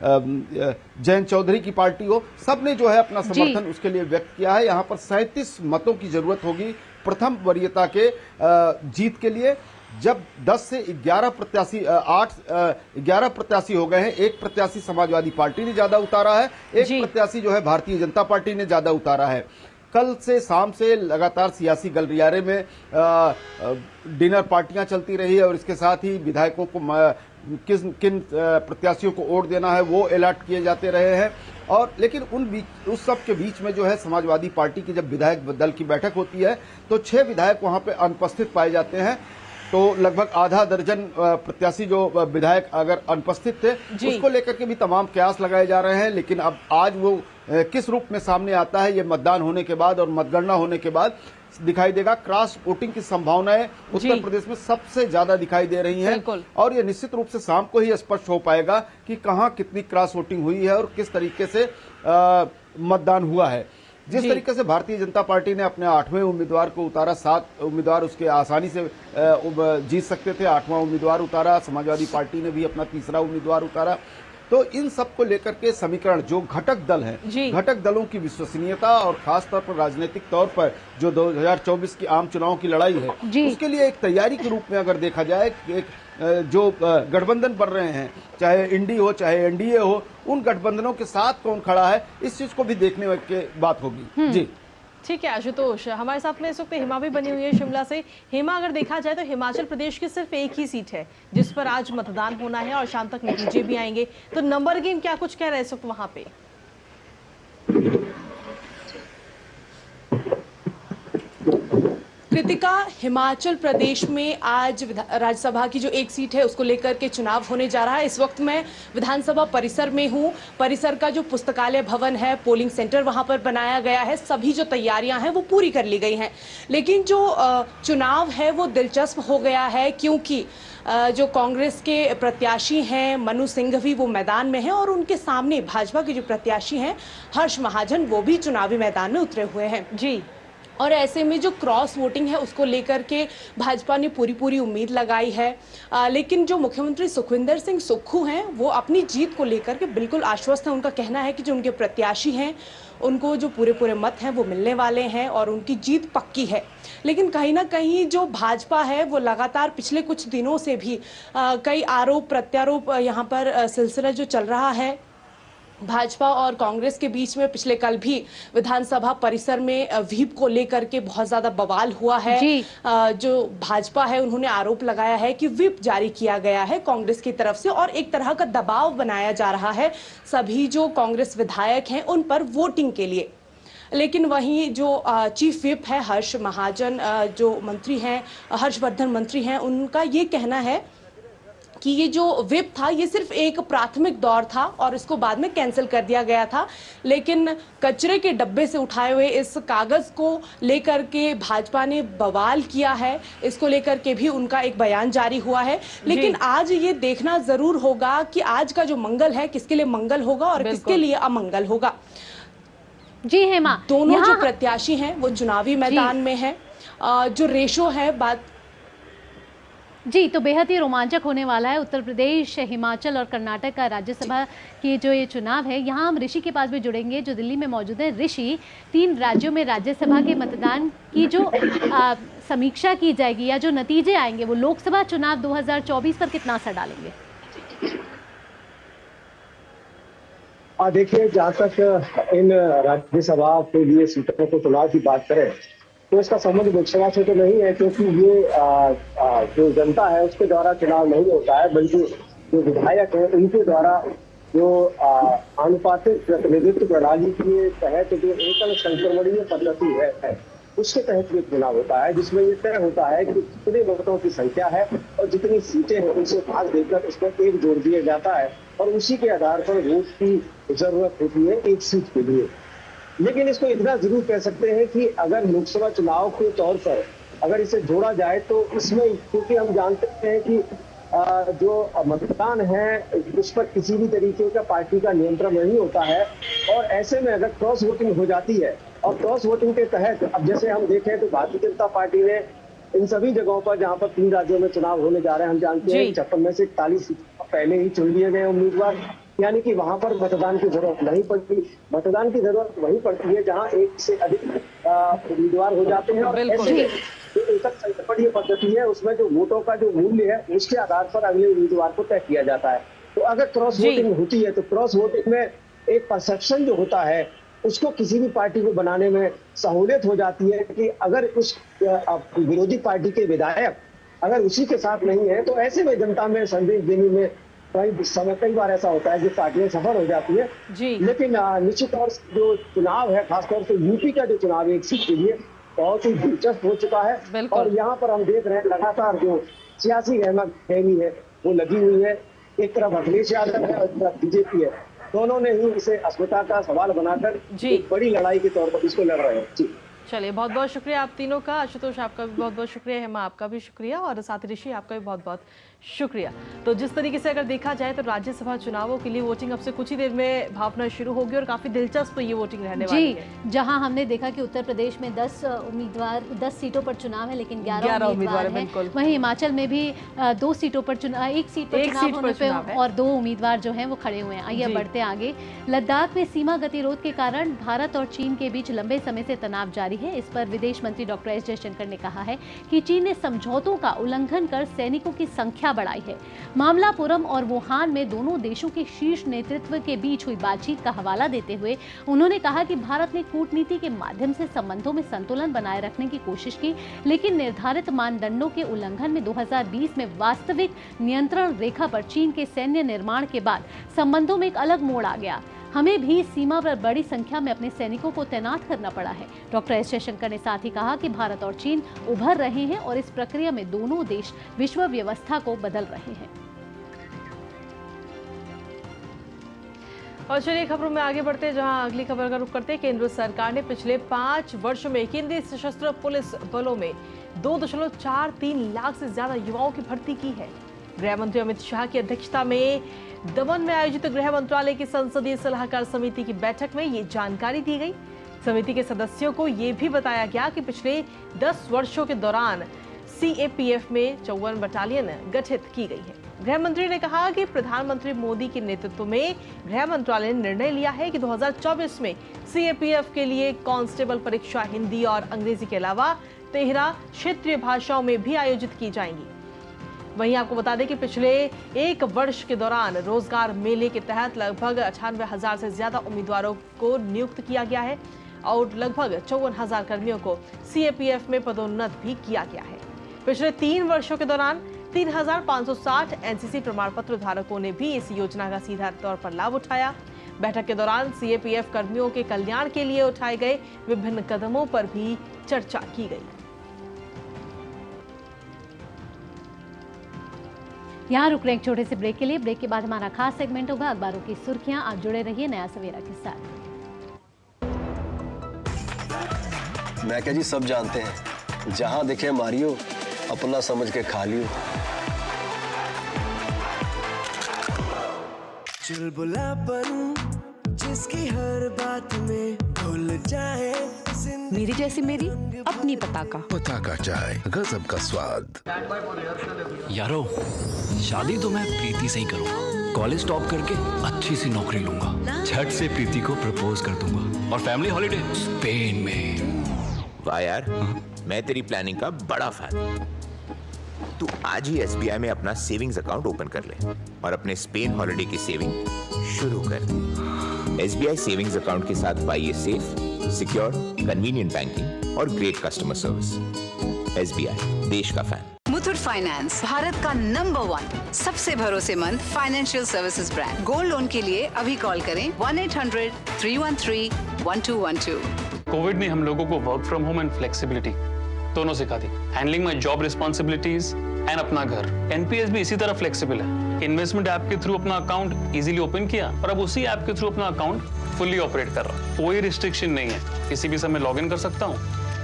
जयंत चौधरी की पार्टी हो, सबने जो है अपना समर्थन उसके लिए व्यक्त किया है। यहाँ पर 37 मतों की जरूरत होगी प्रथम वरीयता के जीत के लिए। जब 10 से 11 प्रत्याशी 11 प्रत्याशी हो गए हैं, 1 प्रत्याशी समाजवादी पार्टी ने ज्यादा उतारा है, 1 प्रत्याशी जो है भारतीय जनता पार्टी ने ज्यादा उतारा है। कल से शाम से लगातार सियासी गलियारे में डिनर पार्टियां चलती रही है और इसके साथ ही विधायकों को किन प्रत्याशियों को वोट देना है वो अलर्ट किए जाते रहे हैं। और लेकिन उस सब के बीच में जो है समाजवादी पार्टी की जब विधायक दल की बैठक होती है तो 6 विधायक वहां पे अनुपस्थित पाए जाते हैं। तो लगभग आधा दर्जन प्रत्याशी जो विधायक अगर अनुपस्थित थे उसको लेकर के भी तमाम प्रयास लगाए जा रहे हैं। लेकिन अब आज वो किस रूप में सामने आता है ये मतदान होने के बाद और मतगणना होने के बाद दिखाई देगा। क्रॉस वोटिंग की संभावनाएं उत्तर प्रदेश में सबसे ज्यादा दिखाई दे रही हैं और ये निश्चित रूप से शाम को ही स्पष्ट हो पाएगा कि कहां कितनी क्रॉस वोटिंग हुई है और किस तरीके से मतदान हुआ है। जिस तरीके से भारतीय जनता पार्टी ने अपने 8वें उम्मीदवार को उतारा, 7 उम्मीदवार उसके आसानी से जीत सकते थे, 8वां उम्मीदवार उतारा, समाजवादी पार्टी ने भी अपना 3रा उम्मीदवार उतारा। तो इन सब को लेकर के समीकरण जो घटक दल हैं, घटक दलों की विश्वसनीयता और खासतौर पर राजनीतिक तौर पर जो 2024 की आम चुनाव की लड़ाई है उसके लिए एक तैयारी के रूप में अगर देखा जाए, एक जो गठबंधन बन रहे हैं, चाहे इंडी हो चाहे एनडीए हो, उन गठबंधनों के साथ कौन खड़ा है इस चीज को भी देखने की बात होगी। जी ठीक है आशुतोष, हमारे साथ में इस वक्त हेमा भी बनी हुई है शिमला से। हेमा, अगर देखा जाए तो हिमाचल प्रदेश की सिर्फ एक ही सीट है जिस पर आज मतदान होना है और शाम तक नतीजे भी आएंगे, तो नंबर गेम क्या कुछ कह रहे हैं इस वक्त वहां पे? कृतिका, हिमाचल प्रदेश में आज राज्यसभा की जो एक सीट है उसको लेकर के चुनाव होने जा रहा है। इस वक्त मैं विधानसभा परिसर में हूँ। परिसर का जो पुस्तकालय भवन है, पोलिंग सेंटर वहां पर बनाया गया है, सभी जो तैयारियां हैं वो पूरी कर ली गई हैं। लेकिन जो चुनाव है वो दिलचस्प हो गया है क्योंकि जो कांग्रेस के प्रत्याशी हैं मनु सिंघवी वो मैदान में हैं और उनके सामने भाजपा के जो प्रत्याशी हैं हर्ष महाजन वो भी चुनावी मैदान में उतरे हुए हैं। जी, और ऐसे में जो क्रॉस वोटिंग है उसको लेकर के भाजपा ने पूरी उम्मीद लगाई है। लेकिन जो मुख्यमंत्री सुखविंदर सिंह सुक्खू हैं वो अपनी जीत को लेकर के बिल्कुल आश्वस्त हैं। उनका कहना है कि जो उनके प्रत्याशी हैं उनको जो पूरे मत हैं वो मिलने वाले हैं और उनकी जीत पक्की है। लेकिन कहीं ना कहीं जो भाजपा है वो लगातार पिछले कुछ दिनों से भी कई आरोप प्रत्यारोप यहाँ पर सिलसिला जो चल रहा है भाजपा और कांग्रेस के बीच में पिछले कल भी विधानसभा परिसर में व्हीप को लेकर के बहुत ज्यादा बवाल हुआ है। जो भाजपा है उन्होंने आरोप लगाया है कि व्हीप जारी किया गया है कांग्रेस की तरफ से और एक तरह का दबाव बनाया जा रहा है सभी जो कांग्रेस विधायक हैं उन पर वोटिंग के लिए। लेकिन वहीं जो चीफ व्हिप है हर्ष महाजन, जो मंत्री हैं हर्षवर्धन मंत्री हैं, उनका ये कहना है कि ये जो व्हिप था ये सिर्फ एक प्राथमिक दौर था और इसको बाद में कैंसिल कर दिया गया था। लेकिन कचरे के डब्बे से उठाए हुए इस कागज को लेकर के भाजपा ने बवाल किया है, इसको लेकर के भी उनका एक बयान जारी हुआ है। लेकिन आज ये देखना जरूर होगा कि आज का जो मंगल है किसके लिए मंगल होगा और किसके लिए अमंगल होगा। जी हेमा, दोनों जो प्रत्याशी हैं वो चुनावी मैदान में हैं। जो रेशो है बात जी तो बेहद ही रोमांचक होने वाला है। उत्तर प्रदेश, हिमाचल और कर्नाटक का राज्यसभा के जो ये चुनाव है, यहाँ हम ऋषि के पास भी जुड़ेंगे जो दिल्ली में मौजूद है। ऋषि, 3 राज्यों में राज्यसभा के मतदान की जो समीक्षा की जाएगी या जो नतीजे आएंगे वो लोकसभा चुनाव 2024 पर कितना असर डालेंगे? देखिए, जहाँ तक इन राज्यसभा के लिए सीटों के चुनाव की बात करें तो इसका संबंध लोकसभा से तो नहीं है, क्योंकि ये जो जनता है उसके द्वारा चुनाव नहीं होता है, बल्कि जो विधायक है उनके द्वारा जो आनुपातिक प्रतिनिधित्व प्रणाली के तहत जो एकल संक्रमणीय पद्धति है उसके तहत ये चुनाव होता है, जिसमें ये तय होता है कि कितने वोटों की संख्या है और जितनी सीटें हैं उनसे भाग देकर उसमें एक जोड़ दिया जाता है और उसी के आधार पर वोट की जरूरत होती है एक सीट के लिए। लेकिन इसको इतना जरूर कह सकते हैं कि अगर लोकसभा चुनाव के तौर पर अगर इसे जोड़ा जाए तो इसमें, क्योंकि हम जानते हैं कि जो मतदान है उस पर किसी भी तरीके का पार्टी का नियंत्रण नहीं होता है और ऐसे में अगर क्रॉस वोटिंग हो जाती है और क्रॉस वोटिंग के तहत अब जैसे हम देखें तो भारतीय जनता पार्टी ने इन सभी जगहों पर जहां पर 3 राज्यों में चुनाव होने जा रहे हैं, हम जानते हैं 56 में से 41 पहले ही चुन लिए गए उम्मीदवार, यानी कि वहां पर मतदान की जरूरत नहीं पड़ती। मतदान की जरूरत वही पड़ती है जहां एक से अधिक उम्मीदवार हो जाते हैं और ऐसे एकल संक्रमणीय पद्धति है उसमें जो वोटों का जो मूल्य है उसके आधार पर अगले उम्मीदवार को तय किया जाता है। तो अगर क्रॉस वोटिंग होती है तो क्रॉस वोटिंग में एक परसेप्शन जो होता है उसको किसी भी पार्टी को बनाने में सहूलियत हो जाती है कि अगर उस विरोधी पार्टी के विधायक अगर उसी के साथ नहीं है तो ऐसे में जनता में संदेश देने में कई बार ऐसा होता है कि पार्टियां सफल हो जाती है। लेकिन निश्चित तौर से जो चुनाव है खासतौर से यूपी का जो चुनाव है एक सीट के लिए बहुत ही दिलचस्प हो चुका है और यहाँ पर हम देख रहे हैं लगातार जो सियासी गहमागहमी है वो लगी हुई है। एक तरफ अखिलेश यादव है और एक तरफ बीजेपी है, दोनों ने ही इसे अस्मिता का सवाल बनाकर एक बड़ी लड़ाई के तौर पर इसको लड़ रहे हैं। जी चलिए, बहुत बहुत शुक्रिया आप तीनों का। आशुतोष आपका भी बहुत बहुत शुक्रिया, हेमा आपका भी शुक्रिया और साथ ही ऋषि आपका भी बहुत बहुत शुक्रिया। तो जिस तरीके से अगर देखा जाए तो राज्यसभा चुनावों के लिए वोटिंग अब से कुछ ही देर में भावना शुरू होगी और काफी दिलचस्प ये वोटिंग रहने वाली है। जहां हमने देखा कि उत्तर प्रदेश में 10 सीटों पर चुनाव है लेकिन 11 उम्मीदवार हैं। वहीं हिमाचल में भी 2 सीटों पर चुनाव, एक सीट पर चुनाव होने पे और 2 उम्मीदवार जो हैं वो खड़े हुए हैं। आइए बढ़ते आगे। लद्दाख में सीमा गतिरोध के कारण भारत और चीन के बीच लंबे समय से तनाव जारी है। इस पर विदेश मंत्री डॉक्टर एस जयशंकर ने कहा है कि चीन ने समझौतों का उल्लंघन कर सैनिकों की संख्या बढ़ाई है। मामलापुरम और वुहान में दोनों देशों के शीर्ष नेतृत्व के बीच हुई बातचीत का हवाला देते हुए उन्होंने कहा कि भारत ने कूटनीति के माध्यम से संबंधों में संतुलन बनाए रखने की कोशिश की, लेकिन निर्धारित मानदंडों के उल्लंघन में 2020 में वास्तविक नियंत्रण रेखा पर चीन के सैन्य निर्माण के बाद संबंधों में एक अलग मोड़ आ गया। हमें भी सीमा पर बड़ी संख्या में अपने सैनिकों को तैनात करना पड़ा है। डॉक्टर एस जयशंकर ने साथ ही कहा कि भारत और चीन उभर रहे हैं और इस प्रक्रिया में दोनों देश विश्व व्यवस्था को बदल रहे हैं। और चलिए खबरों में आगे बढ़ते हैं, जहां अगली खबर का रुख करते हैं। केंद्र सरकार ने पिछले 5 वर्षों में केंद्रीय सशस्त्र पुलिस बलों में 2.43 लाख से ज्यादा युवाओं की भर्ती की है। गृह मंत्री अमित शाह की अध्यक्षता में दमन में आयोजित गृह मंत्रालय की संसदीय सलाहकार समिति की बैठक में ये जानकारी दी गई। समिति के सदस्यों को ये भी बताया गया कि पिछले 10 वर्षों के दौरान सीएपीएफ में 54 बटालियन गठित की गई है। गृह मंत्री ने कहा कि प्रधानमंत्री मोदी के नेतृत्व में गृह मंत्रालय ने निर्णय लिया है कि 2024 में सीएपीएफ के लिए कांस्टेबल परीक्षा हिंदी और अंग्रेजी के अलावा 13 क्षेत्रीय भाषाओं में भी आयोजित की जाएंगी। वहीं आपको बता दें कि पिछले एक वर्ष के दौरान रोजगार मेले के तहत लगभग 98,000 से ज्यादा उम्मीदवारों को नियुक्त किया गया है और लगभग 54,000 कर्मियों को सीएपीएफ में पदोन्नत भी किया गया है। पिछले 3 वर्षों के दौरान 3,560 एनसीसी प्रमाण पत्र धारकों ने भी इस योजना का सीधा तौर पर लाभ उठाया। बैठक के दौरान सीएपीएफ कर्मियों के कल्याण के लिए उठाए गए विभिन्न कदमों पर भी चर्चा की गई। यहाँ रुक रहे एक छोटे से ब्रेक के लिए। ब्रेक के बाद हमारा खास सेगमेंट होगा अखबारों की सुर्खियां। आप जुड़े रहिए नया सवेरा के साथ। मैं क्या जी, सब जानते हैं, जहां दिखे मारियो, अपना समझ के खा लियो। चुलबुलापन जिसकी हर बात में भूल जाए, मेरी जैसी मेरी अपनी पताका। पताका चाय, गजब का स्वाद। यारो, शादी तो मैं प्रीति से ही करूंगा। कॉलेज टॉप करके अच्छी सी नौकरी लूंगा, झट से प्रीति को प्रपोज कर दूंगा और फैमिली हॉलिडे स्पेन में। वाह यार, मैं तेरी प्लानिंग का बड़ा फैन। तू आज ही एसबीआई में अपना सेविंग्स अकाउंट ओपन कर ले और अपने स्पेन हॉलिडे की सेविंग शुरू कर। एसबीआई सेविंग्स अकाउंट के साथ पाइए सेफ, सिक्योर, कन्वीनियंट बैंकिंग और ग्रेट कस्टमर सर्विस। एसबीआई, देश का फैन। मुथूट फाइनेंस, भारत का नंबर 1 सबसे भरोसेमंद financial services brand. Gold loan के लिए अभी कॉल करें 1-800-313-1212। कोविड ने हम लोगों को work from home and flexibility दोनों सिखा दी। Handling my job responsibilities and अपना घर। एनपीएस भी इसी तरह फ्लेक्सिबल है। इन्वेस्टमेंट ऐप के थ्रू अपना अकाउंट इजीली ओपन किया और अब उसी ऐप के थ्रू अपना अकाउंट फुल्ली ऑपरेट कर रहा हूँ। कोई रिस्ट्रिक्शन नहीं है, किसी भी समय लॉग इन कर सकता हूँ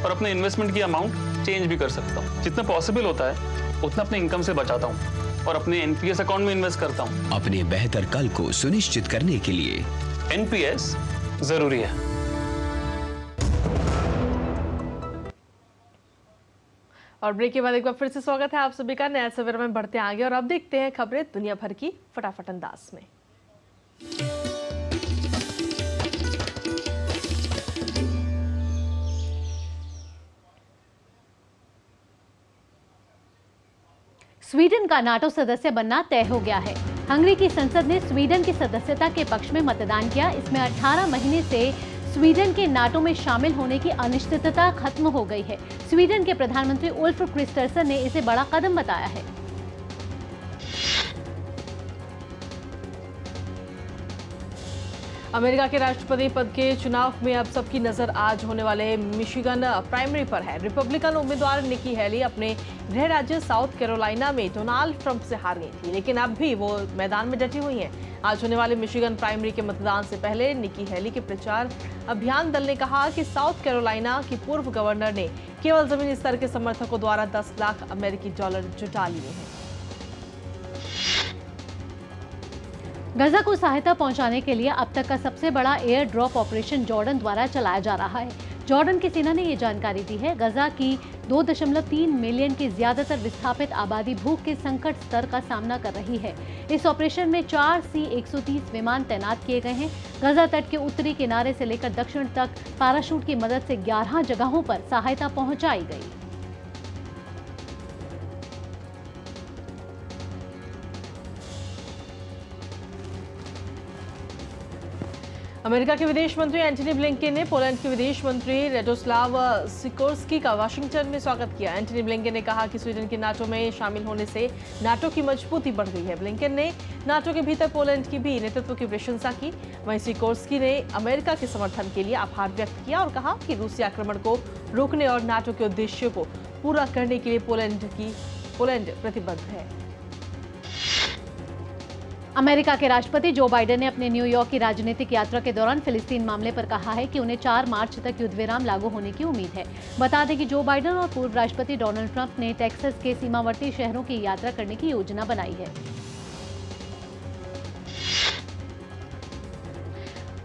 और अपने इन्वेस्टमेंट की अमाउंट चेंज भी कर सकता हूँ। जितना पॉसिबल होता है उतना अपने इनकम से बचाता हूँ और अपने एनपीएस अकाउंट में इन्वेस्ट करता हूँ। अपने बेहतर कल को सुनिश्चित करने के लिए एनपीएस जरूरी है। और ब्रेक के बाद एक बार फिर से स्वागत है आप सभी का नया सवेरा में। बढ़ते आगे और अब देखते हैं खबरें दुनिया भर की फटाफट अंदाज में। स्वीडन का नाटो सदस्य बनना तय हो गया है। हंगरी की संसद ने स्वीडन की सदस्यता के पक्ष में मतदान किया। इसमें 18 महीने से स्वीडन के नाटो में शामिल होने की अनिश्चितता खत्म हो गई है। स्वीडन के प्रधानमंत्री उल्फ क्रिस्टरसन ने इसे बड़ा कदम बताया है। अमेरिका के राष्ट्रपति पद के चुनाव में अब सबकी नजर आज होने वाले मिशिगन प्राइमरी पर है। रिपब्लिकन उम्मीदवार निकी हेली अपने गृह राज्य साउथ कैरोलिना में डोनाल्ड ट्रंप से हार गई थी, लेकिन अब भी वो मैदान में डटी हुई हैं। आज होने वाले मिशिगन प्राइमरी के मतदान से पहले निकी हेली के प्रचार अभियान दल ने कहा कि साउथ कैरोलिना की पूर्व गवर्नर ने केवल जमीनी स्तर के समर्थकों द्वारा 10 लाख अमेरिकी डॉलर जुटा लिए हैं। गजा को सहायता पहुंचाने के लिए अब तक का सबसे बड़ा एयर ड्रॉप ऑपरेशन जॉर्डन द्वारा चलाया जा रहा है। जॉर्डन की सेना ने ये जानकारी दी है। गजा की 2.3 मिलियन की ज्यादातर विस्थापित आबादी भूख के संकट स्तर का सामना कर रही है। इस ऑपरेशन में 4 C-130 विमान तैनात किए गए हैं। गजा तट के उत्तरी किनारे से लेकर दक्षिण तक पैराशूट की मदद से 11 जगहों पर सहायता पहुंचाई गई। अमेरिका के विदेश मंत्री एंटनी ब्लिंकेन ने पोलैंड के विदेश मंत्री रेडोस्लाव सिकोर्स्की का वाशिंगटन में स्वागत किया। एंटनी ब्लिंकेन ने कहा कि स्वीडन के नाटो में शामिल होने से नाटो की मजबूती बढ़ गई है। ब्लिंकेन ने नाटो के भीतर पोलैंड की भी नेतृत्व की प्रशंसा की। वहीं सिकोर्स्की ने अमेरिका के समर्थन के लिए आभार व्यक्त किया और कहा कि रूसी आक्रमण को रोकने और नाटो के उद्देश्यों को पूरा करने के लिए पोलैंड प्रतिबद्ध है। अमेरिका के राष्ट्रपति जो बाइडेन ने अपने न्यूयॉर्क की राजनीतिक यात्रा के दौरान फिलिस्तीन मामले पर कहा है कि उन्हें 4 मार्च तक युद्धविराम लागू होने की उम्मीद है। बता दें कि जो बाइडेन और पूर्व राष्ट्रपति डोनाल्ड ट्रंप ने टेक्सास के सीमावर्ती शहरों की यात्रा करने की योजना बनाई है।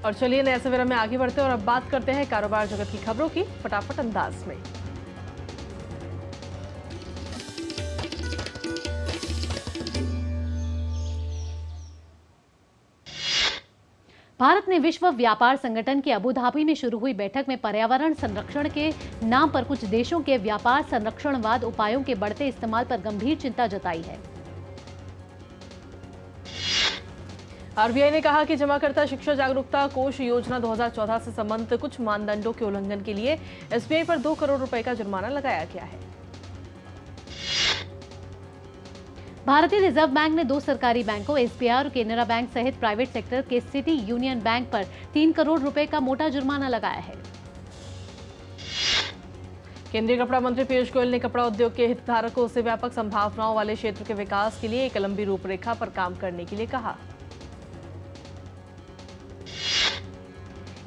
और चलिए नया सवेरा में आगे बढ़ते और अब बात करते हैं कारोबार जगत की खबरों की फटाफट अंदाज में। भारत ने विश्व व्यापार संगठन की अबू धाबी में शुरू हुई बैठक में पर्यावरण संरक्षण के नाम पर कुछ देशों के व्यापार संरक्षणवाद उपायों के बढ़ते इस्तेमाल पर गंभीर चिंता जताई है। आरबीआई ने कहा कि जमाकर्ता शिक्षा जागरूकता कोष योजना 2014 से संबंधित कुछ मानदंडों के उल्लंघन के लिए एसबीआई पर 2 करोड़ रुपए का जुर्माना लगाया गया है। भारतीय रिजर्व बैंक ने 2 सरकारी बैंकों एसबीआई और केनरा बैंक सहित प्राइवेट सेक्टर के सिटी यूनियन बैंक पर 3 करोड़ रुपए का मोटा जुर्माना लगाया है। केंद्रीय कपड़ा मंत्री पीयूष गोयल ने कपड़ा उद्योग के हितधारकों से व्यापक संभावनाओं वाले क्षेत्र के विकास के लिए एक लंबी रूपरेखा पर काम करने के लिए कहा।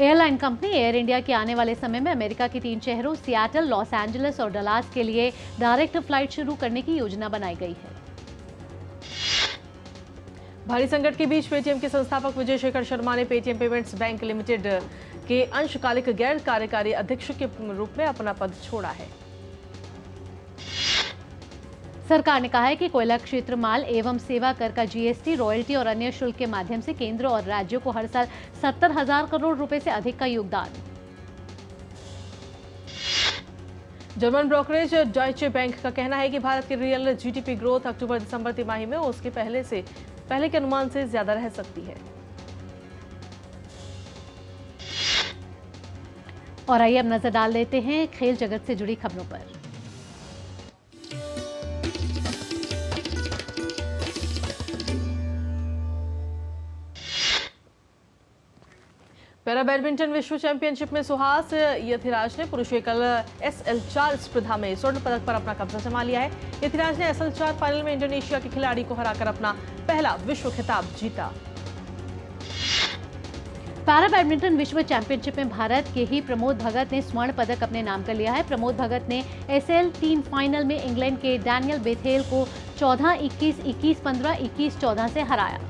एयरलाइन कंपनी एयर इंडिया के आने वाले समय में अमेरिका के 3 शहरों सियाटल, लॉस एंजलिस और डलास के लिए डायरेक्ट फ्लाइट शुरू करने की योजना बनाई गई है। भारी संकट के बीच पेटीएम के संस्थापक विजय शेखर शर्मा ने पेटीएम पेमेंट्स बैंक लिमिटेड के अंशकालिक गैर कार्यकारी अध्यक्ष के रूप में अपना पद छोड़ा है। सरकार ने कहा है कि कोयला क्षेत्र माल एवं सेवा कर का जीएसटी, रॉयल्टी और अन्य शुल्क के माध्यम से केंद्र और राज्यों को हर साल 70,000 करोड़ रुपए से अधिक का योगदान। जर्मन ब्रोकरेज डॉयचे बैंक का कहना है कि भारत की रियल जीडीपी ग्रोथ अक्टूबर-दिसंबर तिमाही में उसके पहले के अनुमान से ज्यादा रह सकती है। और आइए अब नजर डाल देते हैं खेल जगत से जुड़ी खबरों पर। पैरा बैडमिंटन विश्व चैंपियनशिप में सुहास यथिराज ने पुरुष एकल SL4 स्पर्धा में स्वर्ण पदक पर अपना कब्जा जमा लिया है। यथिराज ने SL4 फाइनल में इंडोनेशिया के खिलाड़ी को हराकर अपना पहला विश्व खिताब जीता। पैरा बैडमिंटन विश्व चैंपियनशिप में भारत के ही प्रमोद भगत ने स्वर्ण पदक अपने नाम कर लिया है। प्रमोद भगत ने SL3 फाइनल में इंग्लैंड के डैनियल बेथेल को 14-21, 21-15, 21-14 से हराया।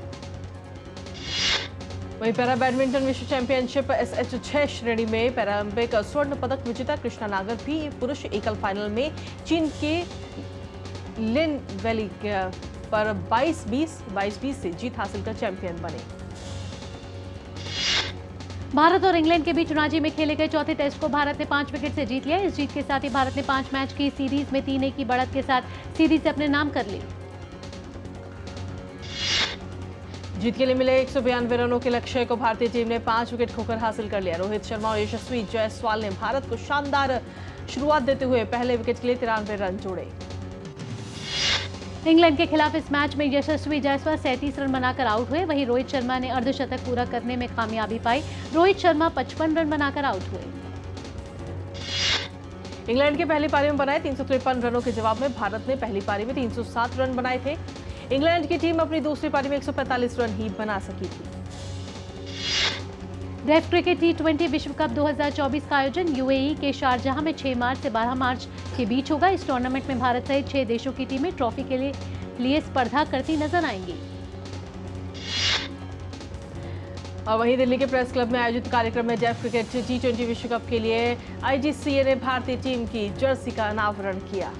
वहीं पैरा बैडमिंटन विश्व चैंपियनशिप SH6 श्रेणी में पैरालंपिक स्वर्ण पदक विजेता कृष्णा नागर भी पुरुष एकल फाइनल में चीन के लिन वैली पर 22-20 से जीत हासिल कर चैंपियन बने। भारत और इंग्लैंड के बीच रांची में खेले गए चौथे टेस्ट को भारत ने 5 विकेट से जीत लिया। इस जीत के साथ ही भारत ने 5 मैच की सीरीज में 3-1 की बढ़त के साथ सीरीज अपने नाम कर ली। जीत के लिए मिले 192 रनों के लक्ष्य को भारतीय टीम ने 5 विकेट खोकर हासिल कर लिया। रोहित शर्मा और यशस्वी जायसवाल ने भारत को शानदार शुरुआत देते हुए पहले विकेट के लिए 93 रन जोड़े। इंग्लैंड के खिलाफ इस मैच में यशस्वी जायसवाल 37 रन बनाकर आउट हुए। वहीं रोहित शर्मा ने अर्धशतक पूरा करने में कामयाबी पाई। रोहित शर्मा 55 रन बनाकर आउट हुए। इंग्लैंड के पहली पारी में बनाए 353 रनों के जवाब में भारत ने पहली पारी में 307 रन बनाए थे। इंग्लैंड की टीम अपनी दूसरी पारी में 145 रन ही बना सकी थी। डेफ क्रिकेट T20 विश्व कप 2024 का आयोजन यूएई के शारजाह में 6 मार्च से 12 मार्च के बीच होगा। इस टूर्नामेंट में भारत सहित 6 देशों की टीमें ट्रॉफी के लिए स्पर्धा करती नजर आएंगी। और वहीं दिल्ली के प्रेस क्लब में आयोजित कार्यक्रम में डेफ क्रिकेट T20 विश्व कप के लिए IGCA ने भारतीय टीम की जर्सी का अनावरण किया।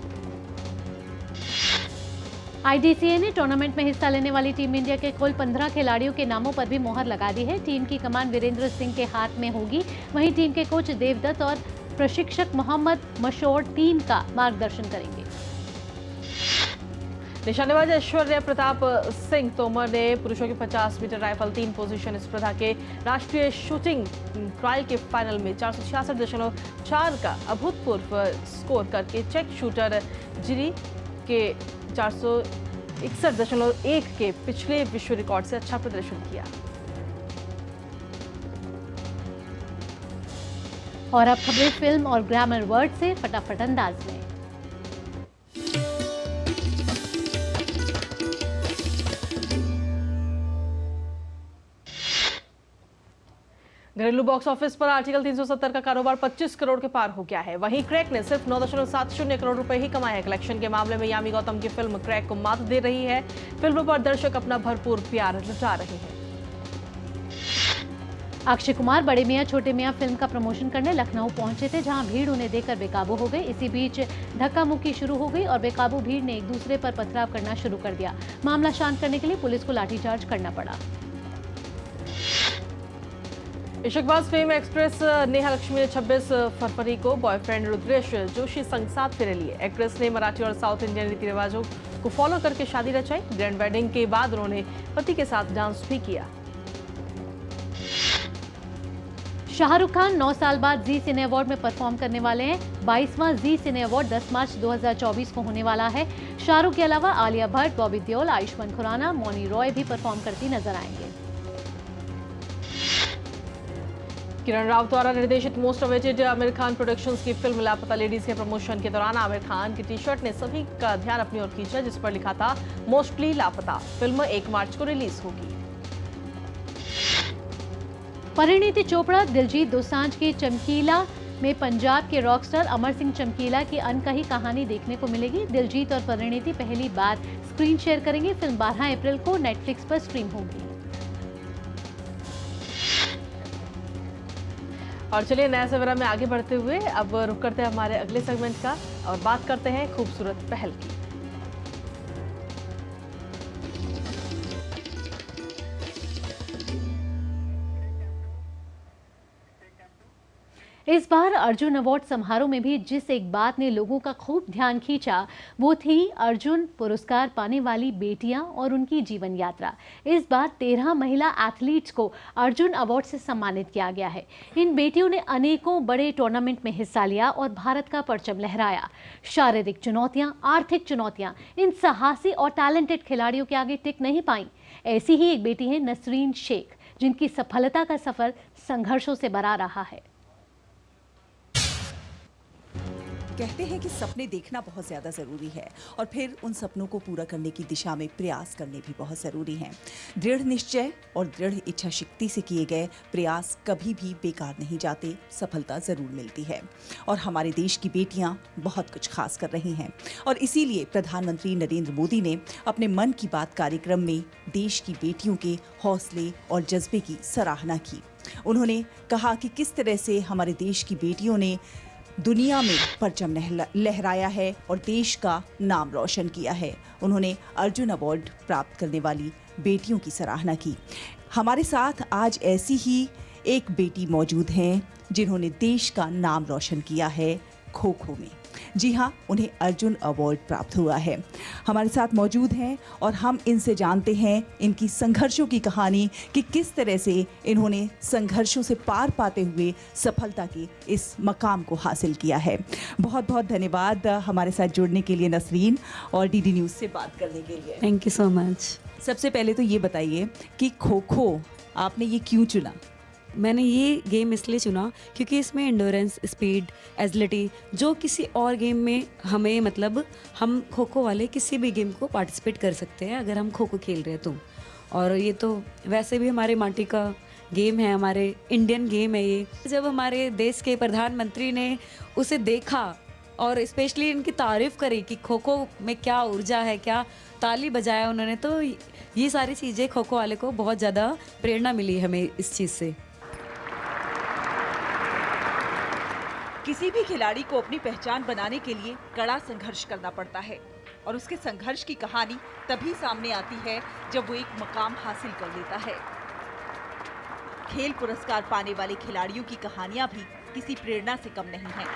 IGCA ने टूर्नामेंट में हिस्सा लेने वाली टीम इंडिया के कुल 15 खिलाड़ियों के नामों पर भी मोहर लगा दी है। टीम की कमान वीरेंद्र सिंह के हाथ में होगी। वहीं टीम के कोच देवदत्त और प्रशिक्षक मोहम्मद मशोर टीम का मार्गदर्शन करेंगे। निशानेबाज ऐश्वर्या प्रताप सिंह तोमर ने पुरुषों की 50 मीटर राइफल 3 पोजीशन स्पर्धा के राष्ट्रीय शूटिंग ट्रायल के फाइनल में 466.4 का अभूतपूर्व स्कोर करके चेक शूटर जिरी के 461.1 के पिछले विश्व रिकॉर्ड से अच्छा प्रदर्शन किया। और अब खबरें फिल्म और ग्रामर वर्ड से फटाफट अंदाज में। घरेलू बॉक्स ऑफिस पर आर्टिकल 370 का कारोबार 25 करोड़ के पार हो गया है। वहीं क्रैक ने सिर्फ 9.70 करोड़ रुपए ही कमाए हैं। कलेक्शन के मामले में यामी गौतम की फिल्म क्रैक को मात दे रही है। फिल्म पर दर्शक अपना भरपूर प्यार लुटा रहे हैं। अक्षय कुमार बड़े मियां छोटे मियां फिल्म का प्रमोशन करने लखनऊ पहुंचे थे, जहां भीड़ उन्हें देखकर बेकाबू हो गई। इसी बीच धक्का मुक्की शुरू हो गई और बेकाबू भीड़ ने एक दूसरे पर पथराव करना शुरू कर दिया। मामला शांत करने के लिए पुलिस को लाठीचार्ज करना पड़ा। इश्कबाज फेम एक्ट्रेस नेहा लक्ष्मी ने 26 फरवरी को बॉयफ्रेंड रुद्रेश जोशी संग साथ फेरे लिए। एक्ट्रेस ने मराठी और साउथ इंडियन रीति रिवाजों को फॉलो करके शादी रचाई। ग्रैंड वेडिंग के बाद उन्होंने पति के साथ डांस भी किया। शाहरुख खान 9 साल बाद जी सिने अवार्ड में परफॉर्म करने वाले हैं। 22वां जी सिने अवार्ड 10 मार्च 2024 को होने वाला है। शाहरुख के अलावा आलिया भट्ट, बॉबी देओल, आयुष्मान खुराना, मौनी रॉय भी परफॉर्म करती नजर आएंगे। किरण राव द्वारा निर्देशित most awaited Aamir Khan productions की फिल्म लापता लेडीज के प्रमोशन के दौरान आमिर खान की टी शर्ट ने सभी का ध्यान अपनी ओर खींचा, जिस पर लिखा था मोस्टली लापता। फिल्म 1 मार्च को रिलीज होगी। परिणीति चोपड़ा दिलजीत दोसांझ के चमकीला में पंजाब के रॉकस्टार अमर सिंह चमकीला की अनकही कहानी देखने को मिलेगी। दिलजीत और परिणीति पहली बार स्क्रीन शेयर करेंगे। फिल्म 12 अप्रैल को नेटफ्लिक्स पर स्ट्रीम होगी। और चलिए नया सवेरा में आगे बढ़ते हुए अब रुक करते हैं हमारे अगले सेगमेंट का और बात करते हैं खूबसूरत पहल की। इस बार अर्जुन अवार्ड समारोह में भी जिस एक बात ने लोगों का खूब ध्यान खींचा वो थी अर्जुन पुरस्कार पाने वाली बेटियां और उनकी जीवन यात्रा। इस बार 13 महिला एथलीट्स को अर्जुन अवार्ड से सम्मानित किया गया है। इन बेटियों ने अनेकों बड़े टूर्नामेंट में हिस्सा लिया और भारत का परचम लहराया। शारीरिक चुनौतियां, आर्थिक चुनौतियां इन साहसी और टैलेंटेड खिलाड़ियों के आगे टिक नहीं पाई। ऐसी ही एक बेटी है नसरीन शेख, जिनकी सफलता का सफर संघर्षों से भरा रहा है। कहते हैं कि सपने देखना बहुत ज़्यादा ज़रूरी है और फिर उन सपनों को पूरा करने की दिशा में प्रयास करने भी बहुत ज़रूरी हैं। दृढ़ निश्चय और दृढ़ इच्छा शक्ति से किए गए प्रयास कभी भी बेकार नहीं जाते, सफलता ज़रूर मिलती है। और हमारे देश की बेटियां बहुत कुछ खास कर रही हैं और इसीलिए प्रधानमंत्री नरेंद्र मोदी ने अपने मन की बात कार्यक्रम में देश की बेटियों के हौसले और जज्बे की सराहना की। उन्होंने कहा कि किस तरह से हमारे देश की बेटियों ने दुनिया में परचम लहराया है और देश का नाम रोशन किया है। उन्होंने अर्जुन अवार्ड प्राप्त करने वाली बेटियों की सराहना की। हमारे साथ आज ऐसी ही एक बेटी मौजूद हैं जिन्होंने देश का नाम रोशन किया है खो-खो में। जी हाँ, उन्हें अर्जुन अवार्ड प्राप्त हुआ है। हमारे साथ मौजूद हैं और हम इनसे जानते हैं इनकी संघर्षों की कहानी कि किस तरह से इन्होंने संघर्षों से पार पाते हुए सफलता के इस मकाम को हासिल किया है। बहुत बहुत धन्यवाद हमारे साथ जुड़ने के लिए नसरीन और डीडी न्यूज़ से बात करने के लिए। Thank you so much. सबसे पहले तो ये बताइए कि खो-खो आपने ये क्यों चुना? मैंने ये गेम इसलिए चुना क्योंकि इसमें एंडोरेंस, स्पीड, एजिलिटी जो किसी और गेम में हमें मतलब हम खो खो वाले किसी भी गेम को पार्टिसिपेट कर सकते हैं अगर हम खो खो खेल रहे हैं तो। और ये तो वैसे भी हमारे माटी का गेम है, हमारे इंडियन गेम है ये। जब हमारे देश के प्रधानमंत्री ने उसे देखा और स्पेशली इनकी तारीफ़ करी कि खो खो में क्या ऊर्जा है, क्या ताली बजाया उन्होंने, तो ये सारी चीज़ें खो खो वाले को बहुत ज़्यादा प्रेरणा मिली हमें इस चीज़ से। किसी भी खिलाड़ी को अपनी पहचान बनाने के लिए कड़ा संघर्ष करना पड़ता है और उसके संघर्ष की कहानी तभी सामने आती है जब वो एक मकाम हासिल कर लेता है। खेल पुरस्कार पाने वाले खिलाड़ियों की कहानियां भी किसी प्रेरणा से कम नहीं हैं।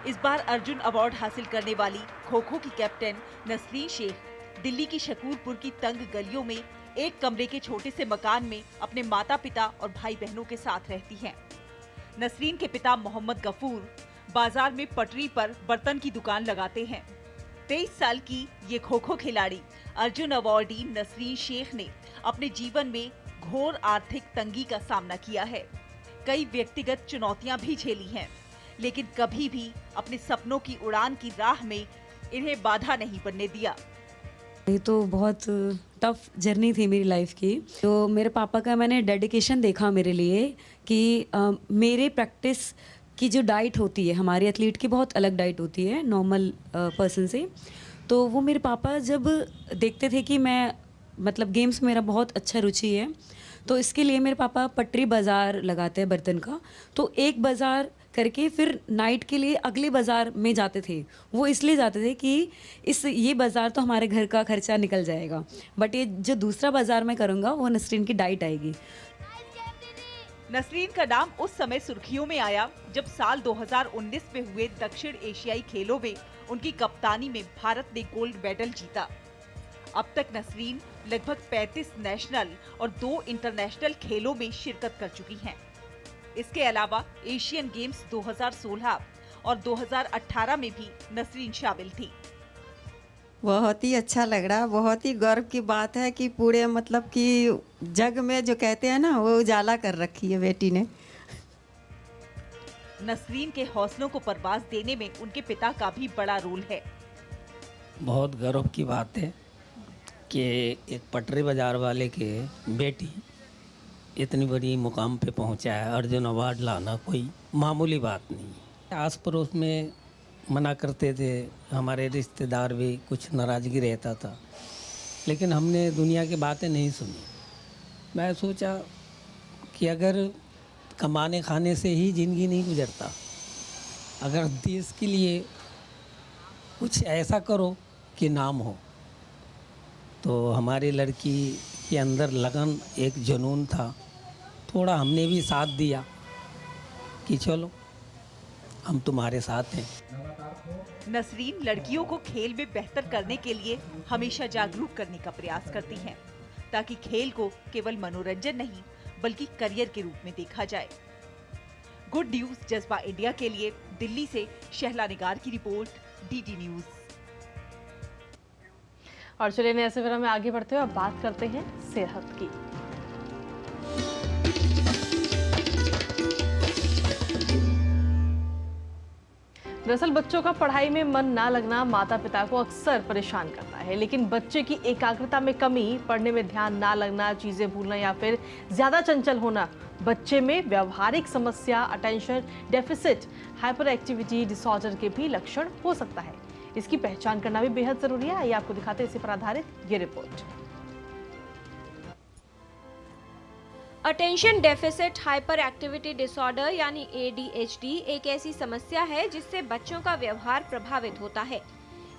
इस बार अर्जुन अवार्ड हासिल करने वाली खो-खो की कैप्टन नसरीन शेख दिल्ली की शकूरपुर की तंग गलियों में एक कमरे के छोटे से मकान में अपने माता पिता और भाई बहनों के साथ रहती हैं। नसरीन के पिता मोहम्मद गफूर बाजार में पटरी पर बर्तन की दुकान लगाते हैं। 23 साल की ये खो-खो खिलाड़ी अर्जुन अवार्डी नसरीन शेख ने अपने जीवन में घोर आर्थिक तंगी का सामना किया है। कई व्यक्तिगत चुनौतियां भी झेली हैं, लेकिन कभी भी अपने सपनों की उड़ान की राह में इन्हें बाधा नहीं बनने दिया। ये तो बहुत टफ जर्नी थी मेरी लाइफ की। तो मेरे पापा का मैंने डेडिकेशन देखा मेरे लिए कि मेरे प्रैक्टिस की जो डाइट होती है, हमारे एथलीट की बहुत अलग डाइट होती है नॉर्मल पर्सन से। तो वो मेरे पापा जब देखते थे कि मैं मतलब गेम्स में मेरा बहुत अच्छा रुचि है, तो इसके लिए मेरे पापा पटरी बाज़ार लगाते हैं बर्तन का। तो एक बाज़ार करके फिर नाइट के लिए अगले बाज़ार में जाते थे। वो इसलिए जाते थे कि ये बाज़ार तो हमारे घर का खर्चा निकल जाएगा, बट ये जो दूसरा बाज़ार मैं करूँगा वो नसरीन की डाइट आएगी। नसरीन का नाम उस समय सुर्खियों में आया जब साल 2019 में हुए दक्षिण एशियाई खेलों में उनकी कप्तानी में भारत ने गोल्ड मेडल जीता। अब तक नसरीन लगभग 35 नेशनल और 2 इंटरनेशनल खेलों में शिरकत कर चुकी हैं। इसके अलावा एशियन गेम्स 2016 और 2018 में भी नसरीन शामिल थी। बहुत ही अच्छा लग रहा है, बहुत ही गर्व की बात है कि पूरे मतलब कि जग में जो कहते हैं ना, वो उजाला कर रखी है बेटी ने। नसरीन के हौसलों को परवाज देने में उनके पिता का भी बड़ा रोल है। बहुत गर्व की बात है कि एक पटरी बाजार वाले के बेटी इतनी बड़ी मुकाम पे पहुंचा है। अर्जुन अवार्ड लाना कोई मामूली बात नहीं। आस पड़ोस में मना करते थे, हमारे रिश्तेदार भी कुछ नाराज़गी रहता था, लेकिन हमने दुनिया की बातें नहीं सुनी। मैं सोचा कि अगर कमाने खाने से ही ज़िंदगी नहीं गुजरता, अगर देश के लिए कुछ ऐसा करो कि नाम हो। तो हमारी लड़की के अंदर लगन, एक जुनून था, थोड़ा हमने भी साथ दिया कि चलो हम तुम्हारे साथ हैं। नसरीन लड़कियों को खेल में बेहतर करने के लिए हमेशा जागरूक करने का प्रयास करती हैं, ताकि खेल को केवल मनोरंजन नहीं बल्कि करियर के रूप में देखा जाए। गुड न्यूज जज्बा इंडिया के लिए दिल्ली से शहला निगार की रिपोर्ट, डीडी न्यूज। और चलिए नए सवेरा में आगे बढ़ते हुए अब बात करते हैं सेहत की। दरअसल बच्चों का पढ़ाई में मन ना लगना माता पिता को अक्सर परेशान करता है, लेकिन बच्चे की एकाग्रता में कमी, पढ़ने में ध्यान ना लगना, चीजें भूलना या फिर ज्यादा चंचल होना बच्चे में व्यवहारिक समस्या, attention deficit hyper activity disorder के भी लक्षण हो सकता है। इसकी पहचान करना भी बेहद जरूरी है। आइए आपको दिखाते हैं इसी पर आधारित ये report. Attention deficit hyper activity disorder यानी ADHD एक ऐसी समस्या है जिससे बच्चों का व्यवहार प्रभावित होता है।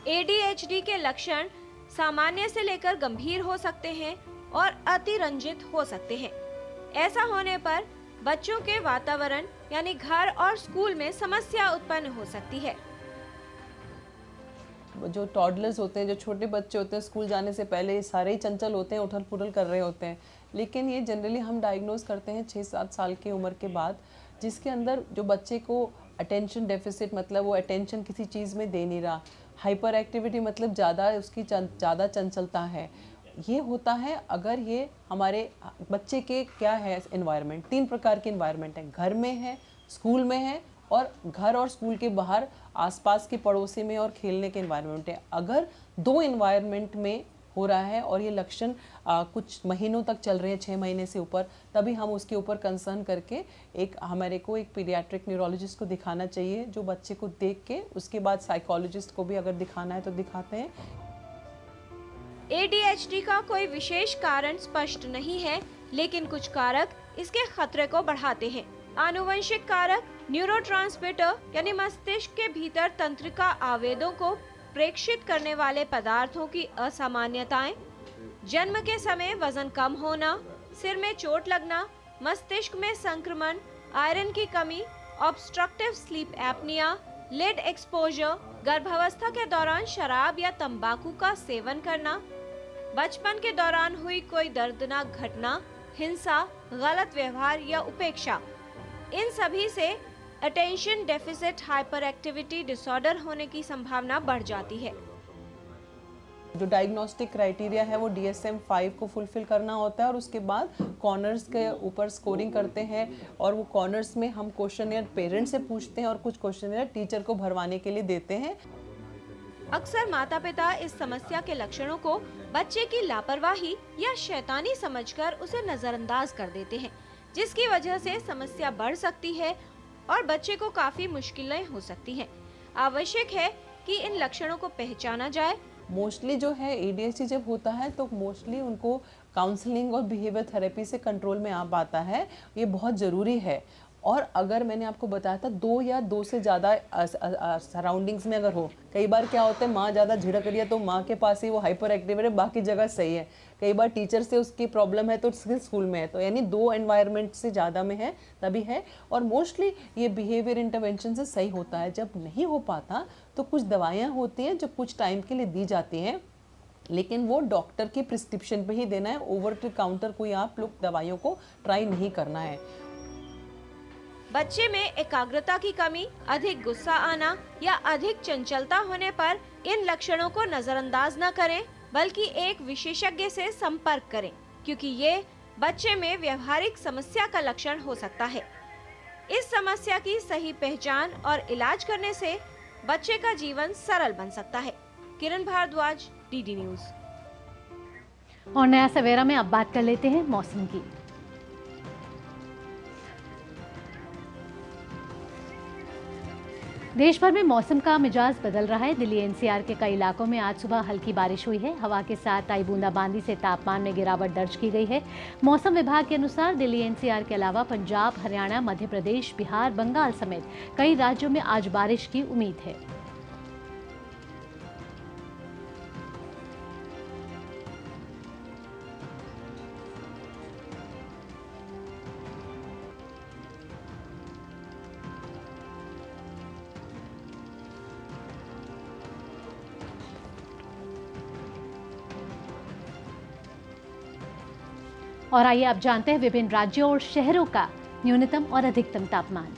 ADHD के लक्षण सामान्य से लेकर गंभीर हो सकते हैं और अतिरंजित हो सकते हैं। ऐसा होने पर बच्चों के वातावरण यानी घर और स्कूल में समस्या उत्पन्न हो सकती है। जो टॉडलर्स होते हैं, जो छोटे बच्चे होते हैं, स्कूल जाने से पहले सारे ही चंचल होते हैं, उथल पुथल कर रहे होते हैं, लेकिन ये जनरली हम डायग्नोज करते हैं 6-7 साल की उम्र के बाद, जिसके अंदर जो बच्चे को अटेंशन डेफिसिट मतलब वो अटेंशन किसी चीज़ में दे नहीं रहा, हाइपर एक्टिविटी मतलब ज़्यादा उसकी ज़्यादा चंचलता है, ये होता है अगर ये हमारे बच्चे के क्या है एनवायरनमेंट। 3 प्रकार के एनवायरनमेंट है, घर में है, स्कूल में है और घर और स्कूल के बाहर आसपास के पड़ोसी में और खेलने के एनवायरनमेंट है। अगर 2 एनवायरनमेंट में हो रहा है और ये लक्षण कुछ महीनों तक चल रहे हैं, 6 महीने से ऊपर, तभी हम उसके ऊपर कंसर्न करके हमारे को एक पीडियाट्रिक न्यूरोलॉजिस्ट को दिखाना चाहिए, जो बच्चे को देख के उसके बाद साइकोलॉजिस्ट को भी अगर दिखाना है तो दिखाते हैं। ADHD का कोई विशेष कारण स्पष्ट नहीं है, लेकिन कुछ कारक इसके खतरे को बढ़ाते हैं। आनुवंशिक कारक, न्यूरोट्रांसमीटर यानी मस्तिष्क के भीतर तंत्रिका आवेदों को प्रेषित करने वाले पदार्थों की असामान्यताएं, जन्म के समय वजन कम होना, सिर में चोट लगना, मस्तिष्क में संक्रमण, आयरन की कमी, obstructive sleep apnoea, lead exposure, गर्भावस्था के दौरान शराब या तंबाकू का सेवन करना, बचपन के दौरान हुई कोई दर्दनाक घटना, हिंसा, गलत व्यवहार या उपेक्षा, इन सभी से attention deficit hyper activity disorder होने की संभावना बढ़ जाती है। जो डायग्नोस्टिक क्राइटेरिया है वो DSM-5 को फुलफिल करना होता है और उसके बाद कॉर्नर्स के ऊपर स्कोरिंग करते हैं और वो कॉर्नर्स में हम क्वेश्चनियर पेरेंट्स से पूछते हैं और कुछ क्वेश्चनियर टीचर को भरवाने के लिए देते हैं। अक्सर माता पिता इस समस्या के लक्षणों को बच्चे की लापरवाही या शैतानी समझकर उसे नजरअंदाज कर देते हैं, जिसकी वजह से समस्या बढ़ सकती है और बच्चे को काफी मुश्किलें हो सकती हैं। आवश्यक है कि इन लक्षणों को पहचाना जाए। मोस्टली जो है ADHD जब होता है तो मोस्टली उनको काउंसलिंग और बिहेवियर थेरेपी से कंट्रोल में आ पाता है, ये बहुत ज़रूरी है। और अगर मैंने आपको बताया था 2 या 2 से ज़्यादा सराउंडिंग्स में अगर हो, कई बार क्या होता है माँ ज़्यादा झिड़क रही है तो माँ के पास ही वो हाइपर एक्टिव है, बाकी जगह सही है, कई बार टीचर से उसकी प्रॉब्लम है तो स्कूल में है, तो यानी 2 एनवायरनमेंट से ज़्यादा में है तभी है। और मोस्टली ये बिहेवियर इंटरवेंशन से सही होता है। जब नहीं हो पाता तो कुछ दवाइयाँ होती हैं जो कुछ टाइम के लिए दी जाती हैं, लेकिन वो डॉक्टर के प्रिस्क्रिप्शन पे ही देना है। ओवर द काउंटर कोई आप लोग दवाइयों को ट्राई नहीं करना है। बच्चे में एकाग्रता की कमी, अधिक गुस्सा आना या अधिक चंचलता होने पर इन लक्षणों को नजरअंदाज न करें, बल्कि एक विशेषज्ञ से संपर्क करें, क्योंकि ये बच्चे में व्यवहारिक समस्या का लक्षण हो सकता है। इस समस्या की सही पहचान और इलाज करने से बच्चे का जीवन सरल बन सकता है। किरण भारद्वाज, डीडी न्यूज। और नया सवेरा में अब बात कर लेते हैं मौसम की। देश भर में मौसम का मिजाज बदल रहा है। दिल्ली एनसीआर के कई इलाकों में आज सुबह हल्की बारिश हुई है। हवा के साथ आई बूंदाबांदी से तापमान में गिरावट दर्ज की गई है। मौसम विभाग के अनुसार दिल्ली एनसीआर के अलावा पंजाब, हरियाणा, मध्य प्रदेश, बिहार, बंगाल समेत कई राज्यों में आज बारिश की उम्मीद है। और आइए अब जानते हैं विभिन्न राज्यों और शहरों का न्यूनतम और अधिकतम तापमान।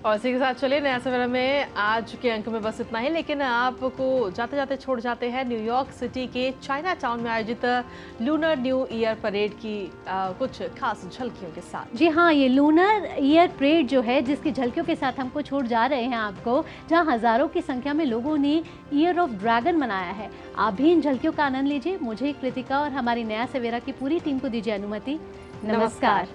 और इसी के साथ चलिए नया सवेरा में आज के अंक में बस इतना ही, लेकिन आपको जाते जाते छोड़ जाते हैं न्यूयॉर्क सिटी के चाइना टाउन में आयोजित लूनर न्यू ईयर परेड की कुछ खास झलकियों के साथ। जी हाँ, ये लूनर ईयर परेड जो है जिसकी झलकियों के साथ हमको छोड़ जा रहे हैं आपको, जहाँ हजारों की संख्या में लोगों ने ईयर ऑफ ड्रैगन मनाया है। आप भी इन झलकियों का आनंद लीजिए। मुझे कृतिका और हमारी नया सवेरा की पूरी टीम को दीजिए अनुमति। नमस्कार।